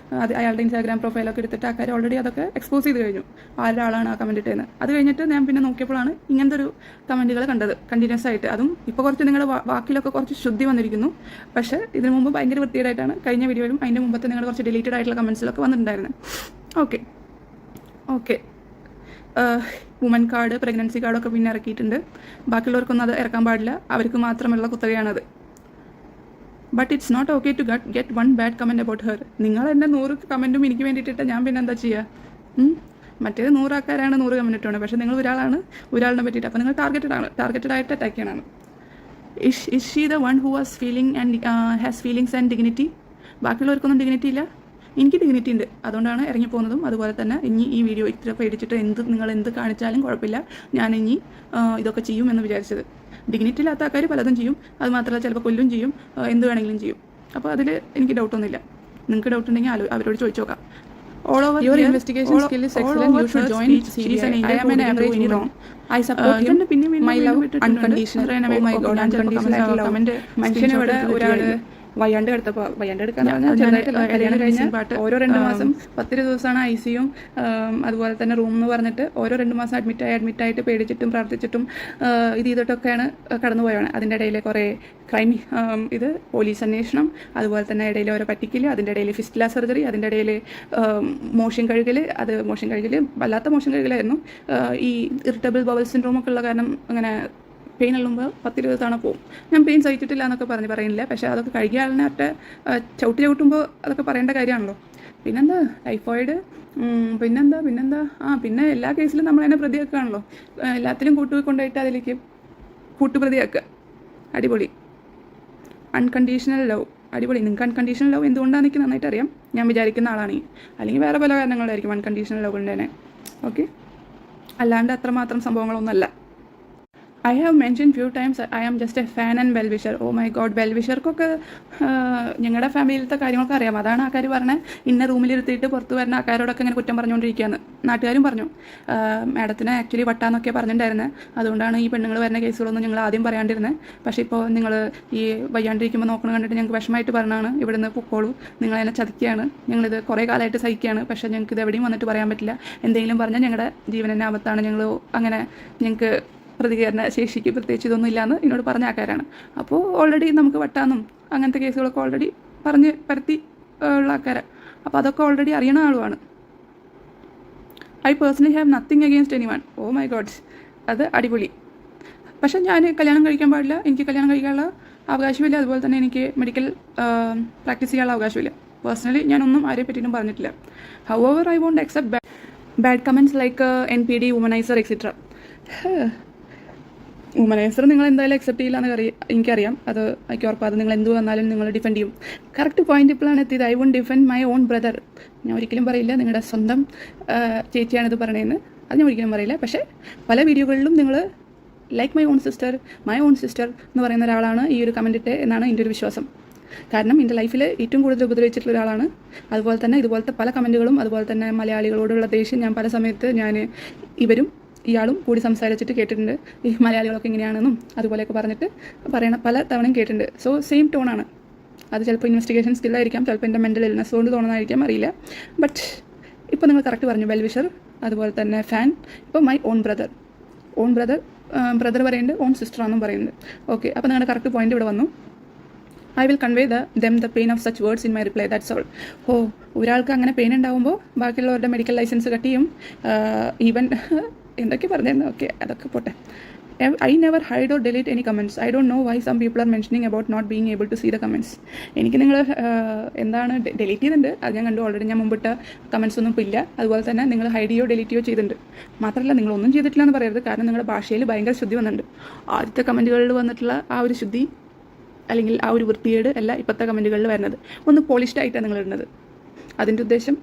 അയാളുടെ ഇൻസ്റ്റാഗ്രാം പ്രൊഫൈലൊക്കെ എടുത്തിട്ട് ആൾക്കാർ ഓൾറെഡി അതൊക്കെ എക്സ്പോസ് ചെയ്ത് കഴിഞ്ഞു ആരുടെ ആളാണ് ആ കമൻറ്റ് ഇട്ടതെന്ന്. അത് കഴിഞ്ഞിട്ട് ഞാൻ പിന്നെ നോക്കിയപ്പോഴാണ് ഇങ്ങനത്തെ ഒരു കമൻറ്റുകൾ കണ്ടത് കണ്ടിന്യൂസ് ആയിട്ട്. അതും ഇപ്പോൾ കുറച്ച് നിങ്ങളുടെ വാക്കിലൊക്കെ കുറച്ച് ശുദ്ധി വന്നിരിക്കുന്നു. പക്ഷേ ഇതിനു മുമ്പ് ഭയങ്കര വൃത്തികേടായിട്ടാണ് കഴിഞ്ഞ വീഡിയോയിലും അതിൻ്റെ മുമ്പത്തെ നിങ്ങൾ കുറച്ച് ഡിലീറ്റഡ് ആയിട്ടുള്ള കമൻസിലൊക്കെ വന്നിട്ടുണ്ടായിരുന്നത്. ഓക്കെ. വുമൻ കാർഡ്, പ്രഗ്നൻസി കാർഡൊക്കെ പിന്നെ ഇറക്കിയിട്ടുണ്ട്. ബാക്കിയുള്ളവർക്കൊന്നും അത് ഇറക്കാൻ പാടില്ല, അവർക്ക് മാത്രമുള്ള കുത്തകയാണത്. But it's not okay to get one bad comment about her. നിങ്ങൾ എന്നെ 100 കമൻറ്റും എനിക്ക് വേണ്ടിയിട്ടിട്ട് ഞാൻ പിന്നെ എന്താ ചെയ്യുക? മറ്റേത് 100 ആൾക്കാരാണ് 100 കമൻറ്റ് ഇട്ടാണ്. പക്ഷേ നിങ്ങൾ ഒരാളിനെ പറ്റിയിട്ട്. അപ്പോൾ നിങ്ങൾ ടാർഗറ്റഡ് ആയിട്ട് അറ്റാക്ക് ചെയ്യണം. Is she the one who was feeling and has feelings and dignity? ബാക്കിയുള്ളവർക്കൊന്നും ഡിഗ്നിറ്റി ഇല്ല, എനിക്ക് ഡിഗ്നിറ്റി ഉണ്ട്. അതുകൊണ്ടാണ് ഇറങ്ങിപ്പോകുന്നതും. അതുപോലെ തന്നെ ഇനി ഈ വീഡിയോ ഇത്ര പേടിച്ചിട്ട് നിങ്ങൾ എന്ത് കാണിച്ചാലും കുഴപ്പമില്ല, ഞാൻ ഇനി ഇതൊക്കെ ചെയ്യുമെന്ന് വിചാരിച്ചത്. ഡിഗ്നിറ്റി ഇല്ലാത്ത ആൾക്കാർ പലതും ചെയ്യും, അത് മാത്രമല്ല ചിലപ്പോൾ കൊല്ലും ചെയ്യും, എന്ത് വേണമെങ്കിലും ചെയ്യും. അപ്പോൾ അതിൽ എനിക്ക് ഡൗട്ടൊന്നുമില്ല. നിങ്ങൾക്ക് ഡൗട്ട് ഉണ്ടെങ്കിൽ അവരോട് ചോദിച്ചു നോക്കാം. All over your investigation skill is excellent. You should join CBI. I am an average wrong. I support him. My love unconditional. Oh my God, unconditional love. മനുഷ്യനെ ഇവിടെ ഒരാൾ വയ്യാണ്ട് എടുക്കാൻ കല്യാണം കഴിഞ്ഞ ഓരോ 2 മാസം 10 ദിവസമാണ് ICU, അതുപോലെ തന്നെ റൂം എന്ന് പറഞ്ഞിട്ട് ഓരോ 2 മാസം അഡ്മിറ്റായിട്ട് പേടിച്ചിട്ടും പ്രാർത്ഥിച്ചിട്ടും ഇത് ചെയ്തിട്ടൊക്കെയാണ് കടന്നു പോയാണ്. അതിൻ്റെ ഇടയിൽ കുറേ ക്രൈം, ഇത് പോലീസ് അന്വേഷണം, അതുപോലെ തന്നെ ഇടയിൽ ഓരോ പറ്റിക്കൽ, അതിൻ്റെ ഇടയിൽ ഫിസ്റ്റുല സർജറി, അതിൻ്റെ ഇടയിൽ മോഷൻ കഴുകൽ. വല്ലാത്ത മോഷൻ കഴുകലായിരുന്നു. ഈ ഇറിറ്റബിൾ ബവൽ സിൻഡ്രോം ഒക്കെ ഉള്ള കാരണം അങ്ങനെ പെയിൻ ഉള്ളുമ്പോൾ 10-20 തവണ പോകും. ഞാൻ പെയിൻ സഹിച്ചിട്ടില്ല എന്നൊക്കെ പറയുന്നില്ല, പക്ഷേ അതൊക്കെ കഴുകിയാളിനെ ചവിട്ടുമ്പോൾ അതൊക്കെ പറയേണ്ട കാര്യമാണല്ലോ. പിന്നെന്താ ടൈഫോയിഡ്, പിന്നെന്താ പിന്നെ എല്ലാ കേസിലും നമ്മൾ തന്നെ പ്രതിയാക്കുകയാണല്ലോ. എല്ലാത്തിലും കൊണ്ടുപോയിട്ട് അതിലേക്ക് കൂട്ടുപ്രതിയാക്കുക. അടിപൊളി. അൺകണ്ടീഷണൽ ലവ്, അടിപൊളി. നിങ്ങൾക്ക് അൺകണ്ടീഷണൽ ലവ് എന്തുകൊണ്ടാണ് എനിക്ക് നന്നായിട്ട് അറിയാം, ഞാൻ വിചാരിക്കുന്ന ആളാണെങ്കിൽ. അല്ലെങ്കിൽ വേറെ പല കാരണങ്ങളായിരിക്കും അൺകണ്ടീഷണൽ ലവ് ഉണ്ട് തന്നെ. ഓക്കെ, അല്ലാണ്ട് അത്രമാത്രം സംഭവങ്ങളൊന്നുമല്ല. I have mentioned few times I am just a fan and well-wisher. Oh my God, well-wisherക്കൊക്കെ ഞങ്ങളുടെ ഫാമിലിയിലത്തെ കാര്യങ്ങളൊക്കെ അറിയാം. അതാണ് ആൾക്കാർ പറഞ്ഞത് ഇന്ന റൂമിലിരുത്തിയിട്ട് പുറത്ത് വരുന്ന ആൾക്കാരോടൊക്കെ ഇങ്ങനെ കുറ്റം പറഞ്ഞുകൊണ്ടിരിക്കുകയാണ്. നാട്ടുകാരും പറഞ്ഞു മാഡത്തിന് ആക്ച്വലി വട്ടാന്നൊക്കെ പറഞ്ഞിട്ടുണ്ടായിരുന്നത്. അതുകൊണ്ടാണ് ഈ പെണ്ണുങ്ങൾ വരുന്ന കേസുകളൊന്നും ഞങ്ങൾ ആദ്യം പറയാണ്ടിരുന്നത്. പക്ഷേ ഇപ്പോൾ നിങ്ങൾ ഈ വയ്യാണ്ടിരിക്കുമ്പോൾ നോക്കണം കണ്ടിട്ട് ഞങ്ങൾക്ക് വിഷമമായിട്ട് പറഞ്ഞാണ് ഇവിടുന്ന് പൊക്കോളൂ, നിങ്ങളതിനെ ചതിക്കുകയാണ്, ഞങ്ങളിത് കുറേ കാലമായിട്ട് സഹിക്കുകയാണ്, പക്ഷേ ഞങ്ങൾക്ക് ഇത് എവിടെയും വന്നിട്ട് പറയാൻ പറ്റില്ല, എന്തെങ്കിലും പറഞ്ഞാൽ ഞങ്ങളുടെ ജീവനെ ആപത്താണ്, ഞങ്ങൾ അങ്ങനെ ഞങ്ങൾക്ക് പ്രതികരണ ശേഷിക്ക് പ്രത്യേകിച്ച് ഇതൊന്നും ഇല്ലയെന്ന് എന്നോട് പറഞ്ഞ ആൾക്കാരാണ്. അപ്പോൾ ഓൾറെഡി നമുക്ക് വട്ടാന്നും അങ്ങനത്തെ കേസുകളൊക്കെ ഓൾറെഡി പറഞ്ഞ് പരത്തി ഉള്ള ആൾക്കാരാണ്. അപ്പോൾ അതൊക്കെ ഓൾറെഡി അറിയണ ആളുമാണ്. I personally have nothing against anyone. Oh my god, അത് അടിപൊളി. പക്ഷേ ഞാൻ കല്യാണം കഴിക്കാൻ പാടില്ല, എനിക്ക് കല്യാണം കഴിക്കാനുള്ള അവകാശമില്ല, അതുപോലെ തന്നെ എനിക്ക് മെഡിക്കൽ പ്രാക്ടീസ് ചെയ്യാനുള്ള അവകാശമില്ല. പേഴ്സണലി ഞാനൊന്നും ആരെയും പറ്റിയിട്ടും പറഞ്ഞിട്ടില്ല. However I won't accept bad comments like NPD, womaniser etcetera. Womaniser നിങ്ങൾ എന്തായാലും അക്സെപ്റ്റ് ചെയ്യില്ല എന്ന് എനിക്കറിയാം. അത് എനിക്ക് ഉറപ്പാണ്. നിങ്ങൾ എന്ത് വന്നാലും നിങ്ങൾ ഡിഫെൻഡ് ചെയ്യും. കറക്റ്റ് പോയിന്റ് ഇപ്പോഴാണ് എത്തിയത്. I won't defend my own brother. ഞാൻ ഒരിക്കലും പറയില്ല നിങ്ങളുടെ സ്വന്തം ചേച്ചിയാണിത് പറയണതെന്ന്, അത് ഞാൻ ഒരിക്കലും പറയില്ല. പക്ഷേ പല വീഡിയോകളിലും നിങ്ങൾ ലൈക്ക് മൈ ഓൺ സിസ്റ്റർ എന്ന് പറയുന്ന ഒരാളാണ് ഈ ഒരു കമൻറ്റ് ഇട്ടേ എന്നാണ് എൻ്റെ ഒരു വിശ്വാസം. കാരണം എൻ്റെ ലൈഫിൽ ഏറ്റവും കൂടുതൽ ഉപദ്രവിച്ചിട്ടുള്ള ഒരാളാണ്. അതുപോലെ തന്നെ ഇതുപോലത്തെ പല കമൻറ്റുകളും, അതുപോലെ തന്നെ മലയാളികളോടുള്ള ദേഷ്യം ഞാൻ പല സമയത്ത് ഇവരും ഇയാളും കൂടി സംസാരിച്ചിട്ട് കേട്ടിട്ടുണ്ട്. ഈ മലയാളികളൊക്കെ ഇങ്ങനെയാണെന്നും അതുപോലെയൊക്കെ പറഞ്ഞിട്ട് പല തവണയും കേട്ടിട്ടുണ്ട്. സോ സെയിം ടോണാണ്. അത് ചിലപ്പോൾ ഇൻവെസ്റ്റിഗേഷൻ സ്കില്ലായിരിക്കാം, ചിലപ്പോൾ എൻ്റെ മെൻ്റൽ ഇൽനെസ് കൊണ്ട് തോന്നുന്നതായിരിക്കാം, അറിയില്ല. ബട്ട് ഇപ്പോൾ നിങ്ങൾ കറക്റ്റ് പറഞ്ഞു, വെൽവിഷർ, അതുപോലെ തന്നെ ഫാൻ. ഇപ്പോൾ മൈ ഓൺ ബ്രദർ പറയുന്നുണ്ട്, ഓൺ സിസ്റ്റർ ആണെന്നും പറയുന്നുണ്ട്. ഓക്കെ, അപ്പോൾ നിങ്ങളുടെ കറക്റ്റ് പോയിന്റ് ഇവിടെ വന്നു. I will convey the pain of such words in my reply, that's all. ഒരാൾക്ക് അങ്ങനെ പെയിൻ ഉണ്ടാകുമ്പോൾ ബാക്കിയുള്ളവരുടെ മെഡിക്കൽ ലൈസൻസ് കട്ട് ചെയ്യും. ഈവൻ എന്തൊക്കെ പറഞ്ഞിരുന്നു. ഓക്കെ, അതൊക്കെ പോട്ടെ. I never hide or delete any comments. I don't know why some people are mentioning about not being able to see the comments. എനിക്ക് നിങ്ങൾ എന്താണ് ഡിലീറ്റ് ചെയ്തിട്ടുണ്ട്, അത് ഞാൻ കണ്ടു ഓൾറെഡി. ഞാൻ മുമ്പിട്ട കമൻസ് ഒന്നും ഇപ്പോൾ ഇല്ല. അതുപോലെ തന്നെ നിങ്ങൾ ഹൈഡ് ചെയ്യോ ഡിലീറ്റ് ചെയ്യോ ചെയ്തിട്ടുണ്ട്. മാത്രമല്ല നിങ്ങളൊന്നും ചെയ്തിട്ടില്ല എന്ന് പറയരുത്, കാരണം നിങ്ങളുടെ ഭാഷയിൽ ഭയങ്കര ശുദ്ധി വന്നിട്ടുണ്ട്. ആദ്യത്തെ കമൻറ്റുകളിൽ വന്നിട്ടുള്ള ആ ഒരു ശുദ്ധി അല്ലെങ്കിൽ ആ ഒരു വൃത്തികേട് അല്ല ഇപ്പോഴത്തെ കമൻറ്റുകളിൽ വരുന്നത്. ഒന്ന് പോളിഷ്ഡ് ആയിട്ടാണ് നിങ്ങൾ ഇടുന്നത്. അതിൻ്റെ ഉദ്ദേശം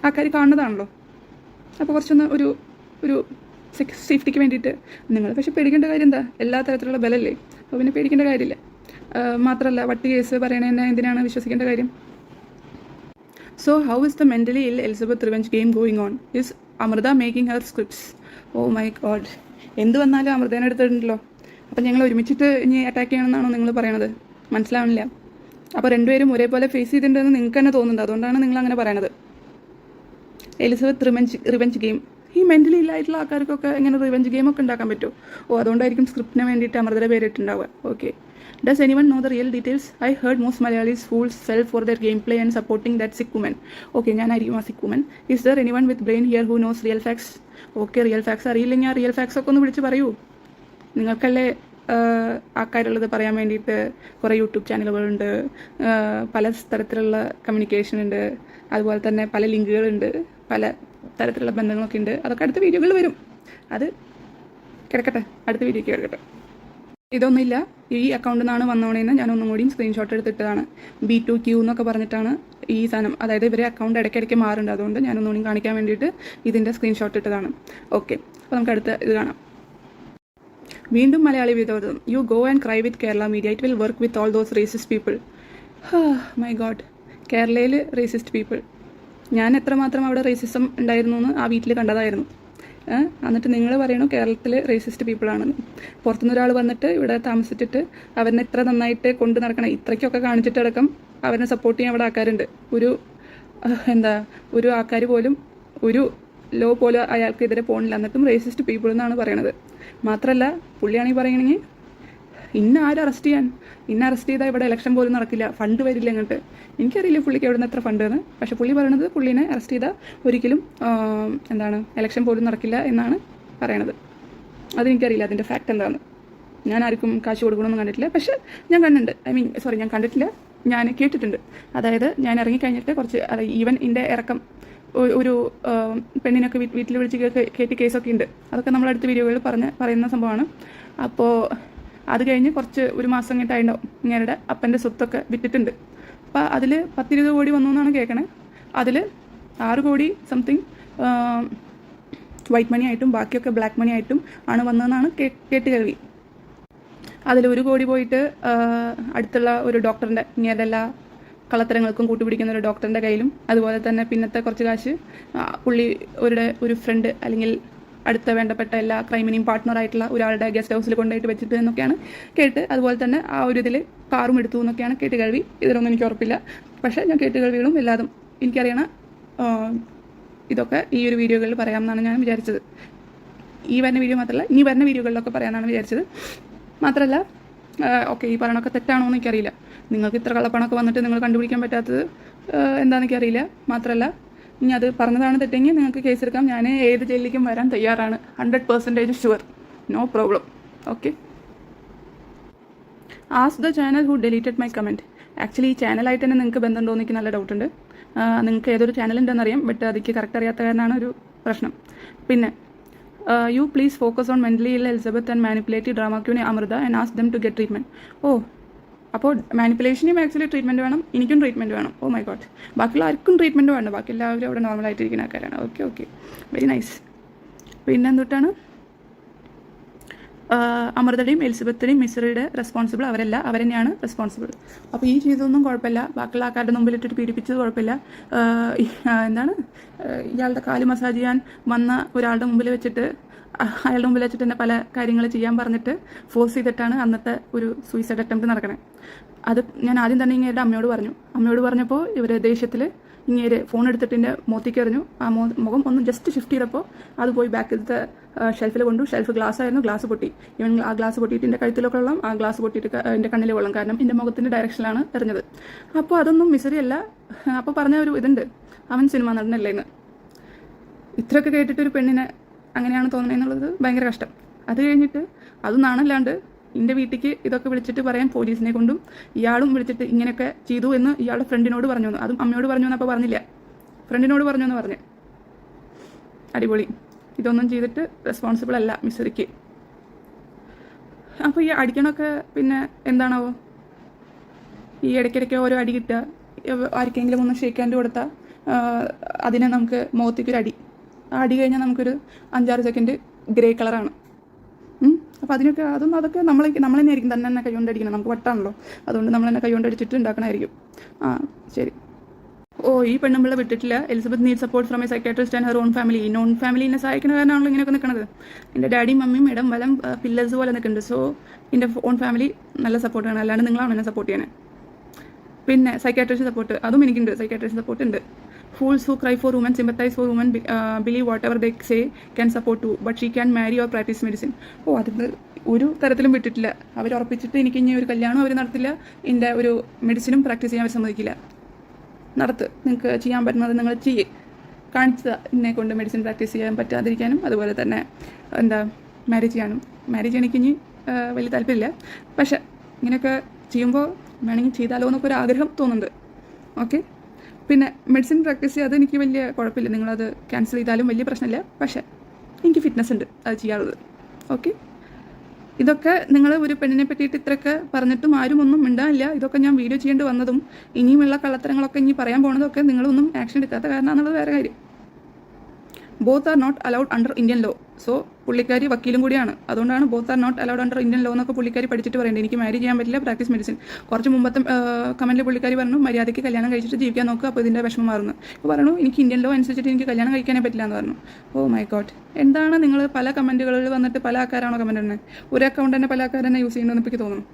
ആൾക്കാർ കാണുന്നതാണല്ലോ. അപ്പോൾ കുറച്ചൊന്ന് ഒരു സേഫ്റ്റിക്ക് വേണ്ടിയിട്ട് നിങ്ങൾ പക്ഷേ പേടിക്കേണ്ട കാര്യം എന്താ, എല്ലാ തരത്തിലുള്ള ബലല്ലേ, അപ്പോൾ പിന്നെ പേടിക്കേണ്ട കാര്യമില്ല. മാത്രമല്ല വട്ടി കേസ് പറയണതിനെ എന്തിനാണ് വിശ്വസിക്കേണ്ട കാര്യം? So how is the mentally ill Elizabeth revenge game going on? Is Amrita making her scripts? Oh my god, എന്ത് വന്നാലും അമൃതേനെ എടുത്തിട്ടുണ്ടല്ലോ. അപ്പം ഞങ്ങൾ ഒരുമിച്ചിട്ട് ഇനി അറ്റാക്ക് ചെയ്യണമെന്നാണോ നിങ്ങൾ പറയണത്? മനസ്സിലാവണില്ല. അപ്പോൾ രണ്ടുപേരും ഒരേപോലെ ഫേസ് ചെയ്തിട്ടുണ്ടെന്ന് നിങ്ങൾക്ക് തന്നെ തോന്നുന്നുണ്ട്, അതുകൊണ്ടാണ് നിങ്ങൾ അങ്ങനെ പറയണത്. എലിസബത്ത് റിവെഞ്ച് ഗെയിം, ഈ മെൻ്റലി ഇല്ലായിട്ടുള്ള ആൾക്കാർക്കൊക്കെ ഇങ്ങനെ റിവെഞ്ച് ഗെയിമൊക്കെ ഉണ്ടാക്കാൻ പറ്റുമോ? അതുകൊണ്ടായിരിക്കും സ്ക്രിപ്റ്റിന് വേണ്ടിയിട്ട് അമൃതയുടെ പേരിട്ടുണ്ടാവുക. Okay, does anyone know the real details? I heard most Malayalees fools sell for their game play and supporting that sick woman. Okay, ഞാനായിരിക്കും ആ sick woman. Is there anyone with brain here who knows real facts? Okay, real facts അറിയില്ലെങ്കിൽ ആ റിയൽ ഫാക്ട്സ് ഒക്കെ ഒന്ന് വിളിച്ച് പറയൂ. നിങ്ങൾക്കല്ലേ ആൾക്കാരുള്ളത് പറയാൻ വേണ്ടിയിട്ട് കുറേ യൂട്യൂബ് ചാനലുകളുണ്ട്, പല തരത്തിലുള്ള കമ്മ്യൂണിക്കേഷൻ ഉണ്ട്, അതുപോലെ തന്നെ പല ലിങ്കുകളുണ്ട്, പല തരത്തിലുള്ള ബന്ധങ്ങളൊക്കെ ഉണ്ട്. അതൊക്കെ അടുത്ത വീഡിയോകളിൽ വരും. അത് കിടക്കട്ടെ, അടുത്ത വീഡിയോയ്ക്ക് കിടക്കട്ടെ. ഇതൊന്നുമില്ല, ഈ അക്കൗണ്ടിൽ നിന്നാണ് വന്നോണേന്ന് ഞാൻ ഒന്നും കൂടിയും സ്ക്രീൻഷോട്ട് എടുത്തിട്ടതാണ്. B2Q എന്നൊക്കെ പറഞ്ഞിട്ടാണ് ഈ സാധനം, അതായത് ഇവരെ അക്കൗണ്ട് ഇടയ്ക്കിടയ്ക്ക് മാറുന്നുണ്ട്. അതുകൊണ്ട് ഞാനൊന്നുകൂടി കാണിക്കാൻ വേണ്ടിയിട്ട് ഇതിൻ്റെ സ്ക്രീൻഷോട്ട് ഇട്ടതാണ്. ഓക്കെ, അപ്പോൾ നമുക്ക് അടുത്ത ഇത് കാണാം. വീണ്ടും മലയാളി വിരോധം. You go and cry with Kerala media, it will work with all those racist people. My God, കേരളയിൽ റേസിസ്റ്റ് പീപ്പിൾ. ഞാൻ എത്രമാത്രം അവിടെ റേസിസം ഉണ്ടായിരുന്നു എന്ന് ആ വീട്ടിൽ കണ്ടതായിരുന്നു. എന്നിട്ട് നിങ്ങൾ പറയണു കേരളത്തിൽ റേസിസ്റ്റ് പീപ്പിളാണെന്ന്. പുറത്തുനിന്ന് ഒരാൾ വന്നിട്ട് ഇവിടെ താമസിച്ചിട്ട് അവരെ ഇത്ര നന്നായിട്ട് കൊണ്ട് നടക്കണം, ഇത്രയ്ക്കൊക്കെ കാണിച്ചിട്ടടക്കം അവരെ സപ്പോർട്ട് ചെയ്യാൻ അവിടെ ആൾക്കാരുണ്ട്. ഒരു ആൾക്കാർ പോലും ഒരു ലോ പോലും അയാൾക്കെതിരെ പോകണില്ല, എന്നിട്ടും റേസിസ്റ്റ് പീപ്പിൾ എന്നാണ് പറയണത്. മാത്രമല്ല പുള്ളിയാണെങ്കിൽ പറയണമെങ്കിൽ ഇന്ന അറസ്റ്റ് ചെയ്താൽ ഇവിടെ ഇലക്ഷൻ പോലും നടക്കില്ല, ഫണ്ട് വരില്ല അങ്ങോട്ട്. എനിക്കറിയില്ല പുള്ളിക്ക് എവിടെ നിന്ന് എത്ര ഫണ്ട് എന്ന്. പക്ഷേ പുള്ളി പറയണത് പുള്ളീനെ അറസ്റ്റ് ചെയ്താൽ ഒരിക്കലും ഇലക്ഷൻ പോലും നടക്കില്ല എന്നാണ് പറയണത്. അതെനിക്കറിയില്ല അതിൻ്റെ ഫാക്റ്റ് എന്താണെന്ന്. ഞാൻ ആർക്കും കാശ് കൊടുക്കണമെന്നും കണ്ടിട്ടില്ല. പക്ഷേ ഞാൻ കണ്ടിട്ടുണ്ട്, ഞാൻ കണ്ടിട്ടില്ല, ഞാൻ കേട്ടിട്ടുണ്ട്. അതായത് ഞാൻ ഇറങ്ങിക്കഴിഞ്ഞിട്ട് കുറച്ച് ഈവൻ എൻ്റെ ഇറക്കം ഒരു പെണ്ണിനൊക്കെ വീട്ടിൽ വിളിച്ച് കയറ്റി കേസൊക്കെ ഉണ്ട്. അതൊക്കെ നമ്മളടുത്ത വീഡിയോകളിൽ പറയുന്ന സംഭവമാണ്. അപ്പോൾ അത് കഴിഞ്ഞ് ഒരു മാസം കഴിഞ്ഞിട്ടായിട്ടുണ്ടാവും ഇങ്ങനെയുടെ അപ്പൻ്റെ സ്വത്തൊക്കെ വിറ്റിട്ടുണ്ട്. അപ്പോൾ അതിൽ 10-20 കോടി വന്നു എന്നാണ് കേൾക്കണേ. അതിൽ 6 കോടി സംതിങ് വൈറ്റ് മണി ആയിട്ടും ബാക്കിയൊക്കെ ബ്ലാക്ക് മണി ആയിട്ടും ആണ് വന്നതെന്നാണ് കേട്ട് കേൾവി. അതിൽ 1 കോടി പോയിട്ട് അടുത്തുള്ള ഒരു ഡോക്ടറിൻ്റെ, ഇങ്ങനെയുള്ള എല്ലാ കള്ളത്തരങ്ങൾക്കും കൂട്ടുപിടിക്കുന്ന ഒരു ഡോക്ടറിൻ്റെ കയ്യിലും, അതുപോലെ തന്നെ പിന്നത്തെ കുറച്ച് കാശ് ഒരു ഫ്രണ്ട് അല്ലെങ്കിൽ അടുത്ത വേണ്ടപ്പെട്ട എല്ലാ ക്രൈമിനെയും പാർട്ട്ണറായിട്ടുള്ള ഒരാളുടെ ഗസ്റ്റ് ഹൗസിൽ കൊണ്ടുപോയിട്ട് വെച്ചിട്ട് എന്നൊക്കെയാണ് കേട്ട്. അതുപോലെ തന്നെ ആ ഒരു ഇതിൽ കാറും എടുത്തു എന്നൊക്കെയാണ് കേട്ട് കേൾവി. ഇതിലൊന്നും എനിക്ക് ഉറപ്പില്ല. പക്ഷേ ഞാൻ കേട്ട് കേൾവികളും എല്ലാതും എനിക്കറിയണ ഇതൊക്കെ ഈ ഒരു വീഡിയോകളിൽ പറയാമെന്നാണ് ഞാൻ വിചാരിച്ചത്. ഈ വരുന്ന വീഡിയോ മാത്രമല്ല, ഇനി വരുന്ന വീഡിയോകളിലൊക്കെ പറയാമെന്നാണ് വിചാരിച്ചത്. മാത്രമല്ല ഓക്കെ, ഈ പറയണമൊക്കെ തെറ്റാണോ എന്ന് എനിക്കറിയില്ല. നിങ്ങൾക്ക് ഇത്ര കള്ളപ്പണമൊക്കെ വന്നിട്ട് നിങ്ങൾ കണ്ടുപിടിക്കാൻ പറ്റാത്തത് എന്താണെന്ന് എനിക്കറിയില്ല. മാത്രമല്ല ഇനി അത് പറഞ്ഞതാണ് തെറ്റെങ്കിൽ നിങ്ങൾക്ക് കേസെടുക്കാം. ഞാൻ ഏത് ജയിലിലേക്കും വരാൻ തയ്യാറാണ്, 100% sure, no problem. Okay, ask the channel who deleted my comment. Actually ഈ ചാനലായിട്ട് തന്നെ നിങ്ങൾക്ക് ബന്ധമുണ്ടോ എന്ന് എനിക്ക് നല്ല ഡൗട്ടുണ്ട്. നിങ്ങൾക്ക് ഏതൊരു ചാനലുണ്ടെന്നറിയാം, ബട്ട് അതൊക്കെ കറക്റ്റ് അറിയാത്ത കാരണമാണ് ഒരു പ്രശ്നം. പിന്നെ you please focus on mentally ill Elizabeth and manipulative drama queen Amrita and ask them to get treatment. അപ്പോൾ മാനിപ്പുലേഷനും ആക്ച്വലി ട്രീറ്റ്മെൻറ്റ് വേണം, എനിക്കും ട്രീറ്റ്മെൻറ്റ് വേണം. ഓ മൈ ഗോഡ്, ബാക്കിയുള്ള ആർക്കും ട്രീറ്റ്മെൻറ്റ് വേണ്ട, ബാക്കി എല്ലാവരും അവിടെ നോർമലായിട്ടിരിക്കുന്ന ആൾക്കാരാണ്. Okay, very nice. പിന്നെ എന്തൊട്ടാണ് അമൃതയുടെയും എലിസബത്തിൻ്റെയും മിശ്രയുടെ റെസ്പോൺസിബിൾ അവരല്ല, അവരെന്നെയാണ് റെസ്പോൺസിബിൾ. അപ്പോൾ ഈ ചെയ്തതൊന്നും കുഴപ്പമില്ല, ബാക്കിയുള്ള ആൾക്കാരുടെ മുമ്പിലിട്ടിട്ട് പീഡിപ്പിച്ചത് കുഴപ്പമില്ല. ഇയാളുടെ കാല് മസാജ് ചെയ്യാൻ വന്ന ഒരാളുടെ മുമ്പിൽ വെച്ചിട്ട് അയാളുടെ മുമ്പിൽ വെച്ചിട്ട് തന്നെ പല കാര്യങ്ങൾ ചെയ്യാൻ പറഞ്ഞിട്ട് ഫോഴ്സ് ചെയ്തിട്ടാണ് അന്നത്തെ ഒരു സൂയിസൈഡ് അറ്റംപ്റ്റ് നടക്കണേ. അത് ഞാൻ ആദ്യം തന്നെ ഇങ്ങേരുടെ അമ്മയോട് പറഞ്ഞപ്പോൾ ഇവർ ദേഷ്യത്തിൽ ഇങ്ങേര് ഫോൺ എടുത്തിട്ട് എൻ്റെ മുഖത്തേക്ക് എറിഞ്ഞു. ആ മുഖം ഒന്ന് ജസ്റ്റ് ഷിഫ്റ്റ് ചെയ്തപ്പോൾ അത് പോയി ബാക്കിലത്തെ ഷെൽഫിൽ കൊണ്ടു. ഷെൽഫ് ഗ്ലാസ് ആയിരുന്നു, ഗ്ലാസ് പൊട്ടി. ഇവൻ ആ ഗ്ലാസ് പൊട്ടിയിട്ട് എൻ്റെ കഴുത്തിലൊക്കെ വെള്ളം, ആ ഗ്ലാസ് പൊട്ടിയിട്ട് എൻ്റെ കണ്ണിൽ വെള്ളം, കാരണം എൻ്റെ മുഖത്തിൻ്റെ ഡയറക്ഷനിലാണ് എറിഞ്ഞത്. അപ്പോൾ അതൊന്നും മിസറി അല്ല. അപ്പോൾ പറഞ്ഞ ഒരു ഇതുണ്ട്, അവൻ സിനിമ നടനല്ലേ എന്ന്. ഇത്രയൊക്കെ കേട്ടിട്ട് ഒരു പെണ്ണിനെ അങ്ങനെയാണ് തോന്നുന്നതെന്നുള്ളത് ഭയങ്കര കഷ്ടം. അത് കഴിഞ്ഞിട്ട് അത് നാണല്ലാണ്ട് എൻ്റെ വീട്ടിലേക്ക് ഇതൊക്കെ വിളിച്ചിട്ട് പറയാൻ പോലീസിനെ കൊണ്ടും ഇയാളും വിളിച്ചിട്ട് ഇങ്ങനെയൊക്കെ ചെയ്തു എന്ന് ഇയാളുടെ ഫ്രണ്ടിനോട് പറഞ്ഞു എന്ന്. അതും അമ്മയോട് പറഞ്ഞു എന്ന് അപ്പോൾ പറഞ്ഞില്ല, ഫ്രണ്ടിനോട് പറഞ്ഞു എന്ന് പറഞ്ഞ്. അടിപൊളി. ഇതൊന്നും ചെയ്തിട്ട് റെസ്പോൺസിബിൾ അല്ല മിസറിക്ക്. അപ്പോൾ ഈ അടിക്കണമൊക്കെ പിന്നെ എന്താണാവോ, ഈ ഇടയ്ക്കിടയ്ക്ക് ഓരോ അടി കിട്ടുക, ആർക്കെങ്കിലും ഒന്ന് ഷേക്ക് ഹാൻഡ് കൊടുത്താൽ അതിനെ നമുക്ക് മുഖത്തേക്കൊരു അടി, ആ അടി കഴിഞ്ഞാൽ നമുക്കൊരു 5-6 സെക്കൻഡ് ഗ്രേ കളറാണ്. അപ്പോൾ അതൊക്കെ നമ്മൾ തന്നെ ആയിരിക്കും തന്നെ കൈകൊണ്ട് അടിക്കണം. നമുക്ക് വട്ടാണല്ലോ, അതുകൊണ്ട് നമ്മൾ തന്നെ കൈകൊണ്ട് അടിച്ചിട്ട് ഉണ്ടാക്കണമായിരിക്കും. ശരി. ഈ പെണ്ണുമ്പിള്ള വിട്ടിട്ടില്ല. Elizabeth need support from a psychiatrist and her own family. നോൺ ഫാമിലിനെ സഹായിക്കുന്ന കാരണമാണല്ലോ ഇങ്ങനെയൊക്കെ നിൽക്കുന്നത്. എൻ്റെ ഡാഡിയും മമ്മിയും ഇടം വലം പില്ലേഴ്സ് പോലെ നിൽക്കുന്നുണ്ട്. സോ എൻ്റെ ഓൺ ഫാമിലി നല്ല സപ്പോർട്ടാണ്, അല്ലാണ്ട് നിങ്ങളാണ് എന്നെ സപ്പോർട്ട് ചെയ്യണേ. പിന്നെ സൈക്കാട്രിസ്റ്റ് സപ്പോർട്ട് അതും എനിക്കുണ്ട്, സൈക്കാട്രിസ്റ്റ് സപ്പോർട്ട് ഉണ്ട്. Fools who cry for women, sympathize for women, believe whatever they say, can support too, but she can marry or practice medicine. അതിന് ഒരു തരത്തിലും വിട്ടിട്ടില്ല. അവർ ഉറപ്പിച്ചിട്ട് എനിക്ക് ഇനി ഒരു കല്യാണം അവർ നടത്തില്ല, എൻ്റെ ഒരു മെഡിസിനും പ്രാക്ടീസ് ചെയ്യാൻ അവർ സമ്മതിക്കില്ല. നടത്ത്, നിങ്ങൾക്ക് ചെയ്യാൻ പറ്റുന്നത് നിങ്ങൾ ചെയ്യേ, കാണിച്ചത് എന്നെ കൊണ്ട് മെഡിസിൻ പ്രാക്ടീസ് ചെയ്യാൻ പറ്റാതിരിക്കാനും അതുപോലെ തന്നെ മാരേജ് ചെയ്യാനും. മാരേജ് എനിക്ക് ഇനി വലിയ താല്പര്യമില്ല, പക്ഷേ ഇങ്ങനെയൊക്കെ ചെയ്യുമ്പോൾ വേണമെങ്കിൽ ചെയ്താലോ എന്നൊക്കെ ഒരു ആഗ്രഹം തോന്നുന്നുണ്ട്. ഓക്കെ. പിന്നെ മെഡിസിൻ പ്രാക്ടീസ് ചെയ്യാതെ എനിക്ക് വലിയ കുഴപ്പമില്ല, നിങ്ങളത് ക്യാൻസൽ ചെയ്താലും വലിയ പ്രശ്നമില്ല. പക്ഷേ എനിക്ക് ഫിറ്റ്നസ് ഉണ്ട് അത് ചെയ്യാറുള്ളത്. ഓക്കെ. ഇതൊക്കെ നിങ്ങൾ ഒരു പെണ്ണിനെ പറ്റിയിട്ട് ഇത്രയൊക്കെ പറഞ്ഞിട്ടും ആരും ഒന്നും മിണ്ടാനില്ല. ഇതൊക്കെ ഞാൻ വീഡിയോ ചെയ്യേണ്ടി വന്നതും ഇനിയുമുള്ള കള്ളത്തരങ്ങളൊക്കെ ഇനി പറയാൻ പോകുന്നതൊക്കെ നിങ്ങളൊന്നും ആക്ഷൻ എടുക്കാത്ത കാരണമെന്നുള്ളത് വേറെ കാര്യം. Both are not allowed under Indian law. So പുള്ളിക്കാരി വക്കീലും കൂടിയാണ്, അതുകൊണ്ടാണ് both are not allowed under Indian law എന്നൊക്കെ പുള്ളിക്കാരി പഠിച്ചിട്ട് പറയേണ്ടത്. എനിക്ക് മാരേജ് ചെയ്യാൻ പറ്റില്ല, പ്രാക്ടീസ് മെഡിസിൻ. കുറച്ച് മുമ്പത്തെ കമൻറ്റിൽ പുള്ളിക്കാരി പറഞ്ഞു മര്യാദയ്ക്ക് കല്യാണം കഴിച്ചിട്ട് ജീവിക്കാൻ നോക്കുക, അപ്പോൾ ഇതിൻ്റെ വിഷമം മാറുന്നു. ഇപ്പോൾ പറഞ്ഞു എനിക്ക് ഇന്ത്യൻ ലോ അനുസരിച്ചിട്ട് എനിക്ക് കല്യാണം കഴിക്കാനേ പറ്റില്ല എന്ന് പറഞ്ഞു. ഓ മൈ ഗോഡ്, എന്താണ് നിങ്ങൾ പല കമൻറ്റുകളിൽ വന്നിട്ട് പല ആൾക്കാരാണോ കമൻറ്റ് തന്നെ, ഒരു അക്കൗണ്ട് തന്നെ പല ആൾക്കാർ തന്നെ യൂസ് ചെയ്യണമെന്ന് എനിക്ക് തോന്നുന്നു.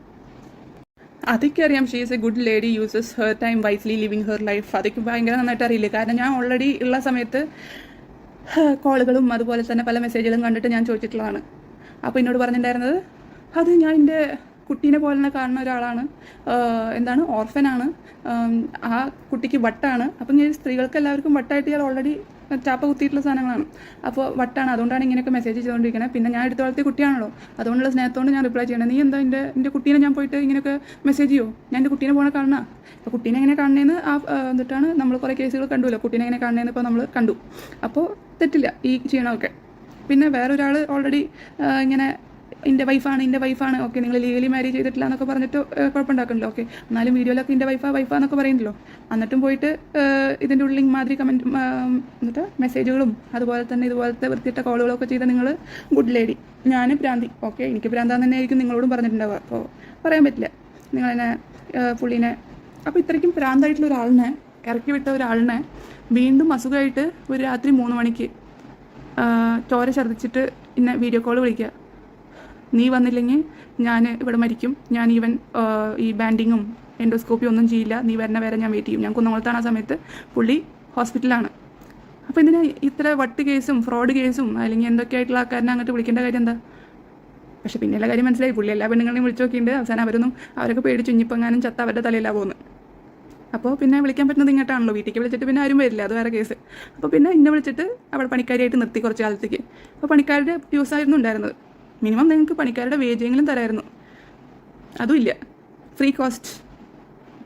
അതൊക്കെ അറിയാം, she is A good lady, uses her time wisely, living her life. അതൊക്കെ ഭയങ്കര നന്നായിട്ട് അറിയില്ല, കാരണം ഞാൻ ഓൾറെഡി ഉള്ള സമയത്ത് കോളുകളും അതുപോലെ തന്നെ പല മെസ്സേജുകളും കണ്ടിട്ട് ഞാൻ ചോദിച്ചിട്ടുള്ളതാണ്. അപ്പോൾ എന്നോട് പറഞ്ഞിട്ടുണ്ടായിരുന്നത് അത് ഞാൻ എൻ്റെ കുട്ടീനെ പോലെ തന്നെ കാണുന്ന ഒരാളാണ്, ഓർഫനാണ്, ആ കുട്ടിക്ക് വട്ടാണ്. അപ്പം ഞാൻ സ്ത്രീകൾക്ക് എല്ലാവർക്കും വട്ടായിട്ട് ഇയാൾ ഓൾറെഡി ചാപ്പ കുത്തിയിട്ടുള്ള സാധനങ്ങളാണ്. അപ്പോൾ വട്ടാണ്, അതുകൊണ്ടാണ് ഇങ്ങനെയൊക്കെ മെസ്സേജ് ചെയ്തുകൊണ്ടിരിക്കുന്നത്. പിന്നെ ഞാൻ എടുത്ത വളർത്തിയ കുട്ടിയാണല്ലോ, അതുകൊണ്ടുള്ള സ്നേഹത്തോണ്ട് ഞാൻ റിപ്ലൈ ചെയ്യണം. നീ എന്താ എൻ്റെ കുട്ടീനെ ഞാൻ പോയിട്ട് ഇങ്ങനെയൊക്കെ മെസ്സേജ് ചെയ്യുമോ? ഞാൻ എൻ്റെ കുട്ടീനെ പോകണ കാണുക. അപ്പോൾ കുട്ടീനെ എങ്ങനെ കാണണേന്ന് എന്നിട്ടാണ് നമ്മൾ കുറേ കേസുകൾ കണ്ടുല്ലോ, കുട്ടീനെ എങ്ങനെ കാണണേന്ന് ഇപ്പോൾ നമ്മൾ കണ്ടു. അപ്പോൾ തെറ്റില്ല ഈ ചെയ്യണമൊക്കെ. പിന്നെ വേറൊരാൾ ഓൾറെഡി ഇങ്ങനെ എൻ്റെ വൈഫാണ്, ഓക്കെ നിങ്ങൾ ലീഗലി മാരേജ് ചെയ്തിട്ടില്ല എന്നൊക്കെ പറഞ്ഞിട്ട് കുഴപ്പമുണ്ടാക്കണല്ലോ. ഓക്കെ, എന്നാലും വീഡിയോയിലൊക്കെ എൻ്റെ വൈഫാന്നൊക്കെ പറയുന്നല്ലോ. എന്നിട്ടും പോയിട്ട് ഇതിൻ്റെ ഉള്ളിൽ മാതിരി കമൻറ്റ് എന്നിട്ട് മെസ്സേജുകളും അതുപോലെ തന്നെ ഇതുപോലത്തെ വൃത്തിയിട്ട കോളുകളൊക്കെ ചെയ്ത നിങ്ങൾ ഗുഡ് ലേഡി. ഞാൻ ഭ്രാന്തി, ഓക്കെ എനിക്ക് ഭ്രാന്താന്ന് തന്നെ ആയിരിക്കും നിങ്ങളോടും പറഞ്ഞിട്ടുണ്ടാവുക. അപ്പോൾ പറയാൻ പറ്റില്ല നിങ്ങളെന്നെ പുള്ളീനെ. അപ്പോൾ ഇത്രയ്ക്കും ഭ്രാന്തായിട്ടുള്ള ഒരാളിനെ ഇറക്കി വിട്ട ഒരാളിനെ വീണ്ടും അസുഖമായിട്ട് ഒരു രാത്രി 3 മണിക്ക് ചോര ഛർദ്ദിച്ചിട്ട് ഇന്നെ വീഡിയോ കോൾ വിളിക്കുക. നീ വന്നില്ലെങ്കിൽ ഞാൻ ഇവിടെ മരിക്കും, ഞാൻ ഈവൻ ഈ ബാൻഡിങ്ങും എൻഡോസ്കോപ്പിയും ഒന്നും ചെയ്യില്ല, നീ വരെ ഞാൻ വെയിറ്റ് ചെയ്യും. ഞാൻ കുന്നംകുളത്താണ് ആ സമയത്ത്, പുള്ളി ഹോസ്പിറ്റലാണ്. അപ്പോൾ ഇതിന് ഇത്ര വട്ട് കേസും ഫ്രോഡ് കേസും അല്ലെങ്കിൽ എന്തൊക്കെയായിട്ടുള്ള ആൾക്കാരനെ അങ്ങോട്ട് വിളിക്കേണ്ട കാര്യം എന്താ? പക്ഷേ പിന്നെയുള്ള കാര്യം മനസ്സിലായി, പുള്ളി എല്ലാ പെണ്ണുങ്ങളെയും വിളിച്ചു നോക്കിയിട്ടുണ്ട്. അവസാനം അവരൊക്കെ പേടിച്ചു, ഇനിയിപ്പെങ്ങാനും ചത്ത അവരുടെ തലയിലാണ് പോകുന്നത്. അപ്പോൾ പിന്നെ വിളിക്കാൻ പറ്റുന്നത് ഇങ്ങോട്ടാണല്ലോ, വീട്ടിലേക്ക് വിളിച്ചിട്ട് പിന്നെ ആരും വരില്ല, അത് വേറെ കേസ്. അപ്പോൾ പിന്നെ എന്നെ വിളിച്ചിട്ട് അവിടെ പണിക്കാരിയായിട്ട് നിർത്തി കുറച്ച് കാലത്തേക്ക്. അപ്പോൾ പണിക്കാരുടെ യൂസായിരുന്നു ഉണ്ടായിരുന്നത്. മിനിമം നിങ്ങൾക്ക് പണിക്കാരുടെ വേജെങ്കിലും തരായിരുന്നു, അതും ഇല്ല. ഫ്രീ കോസ്റ്റ്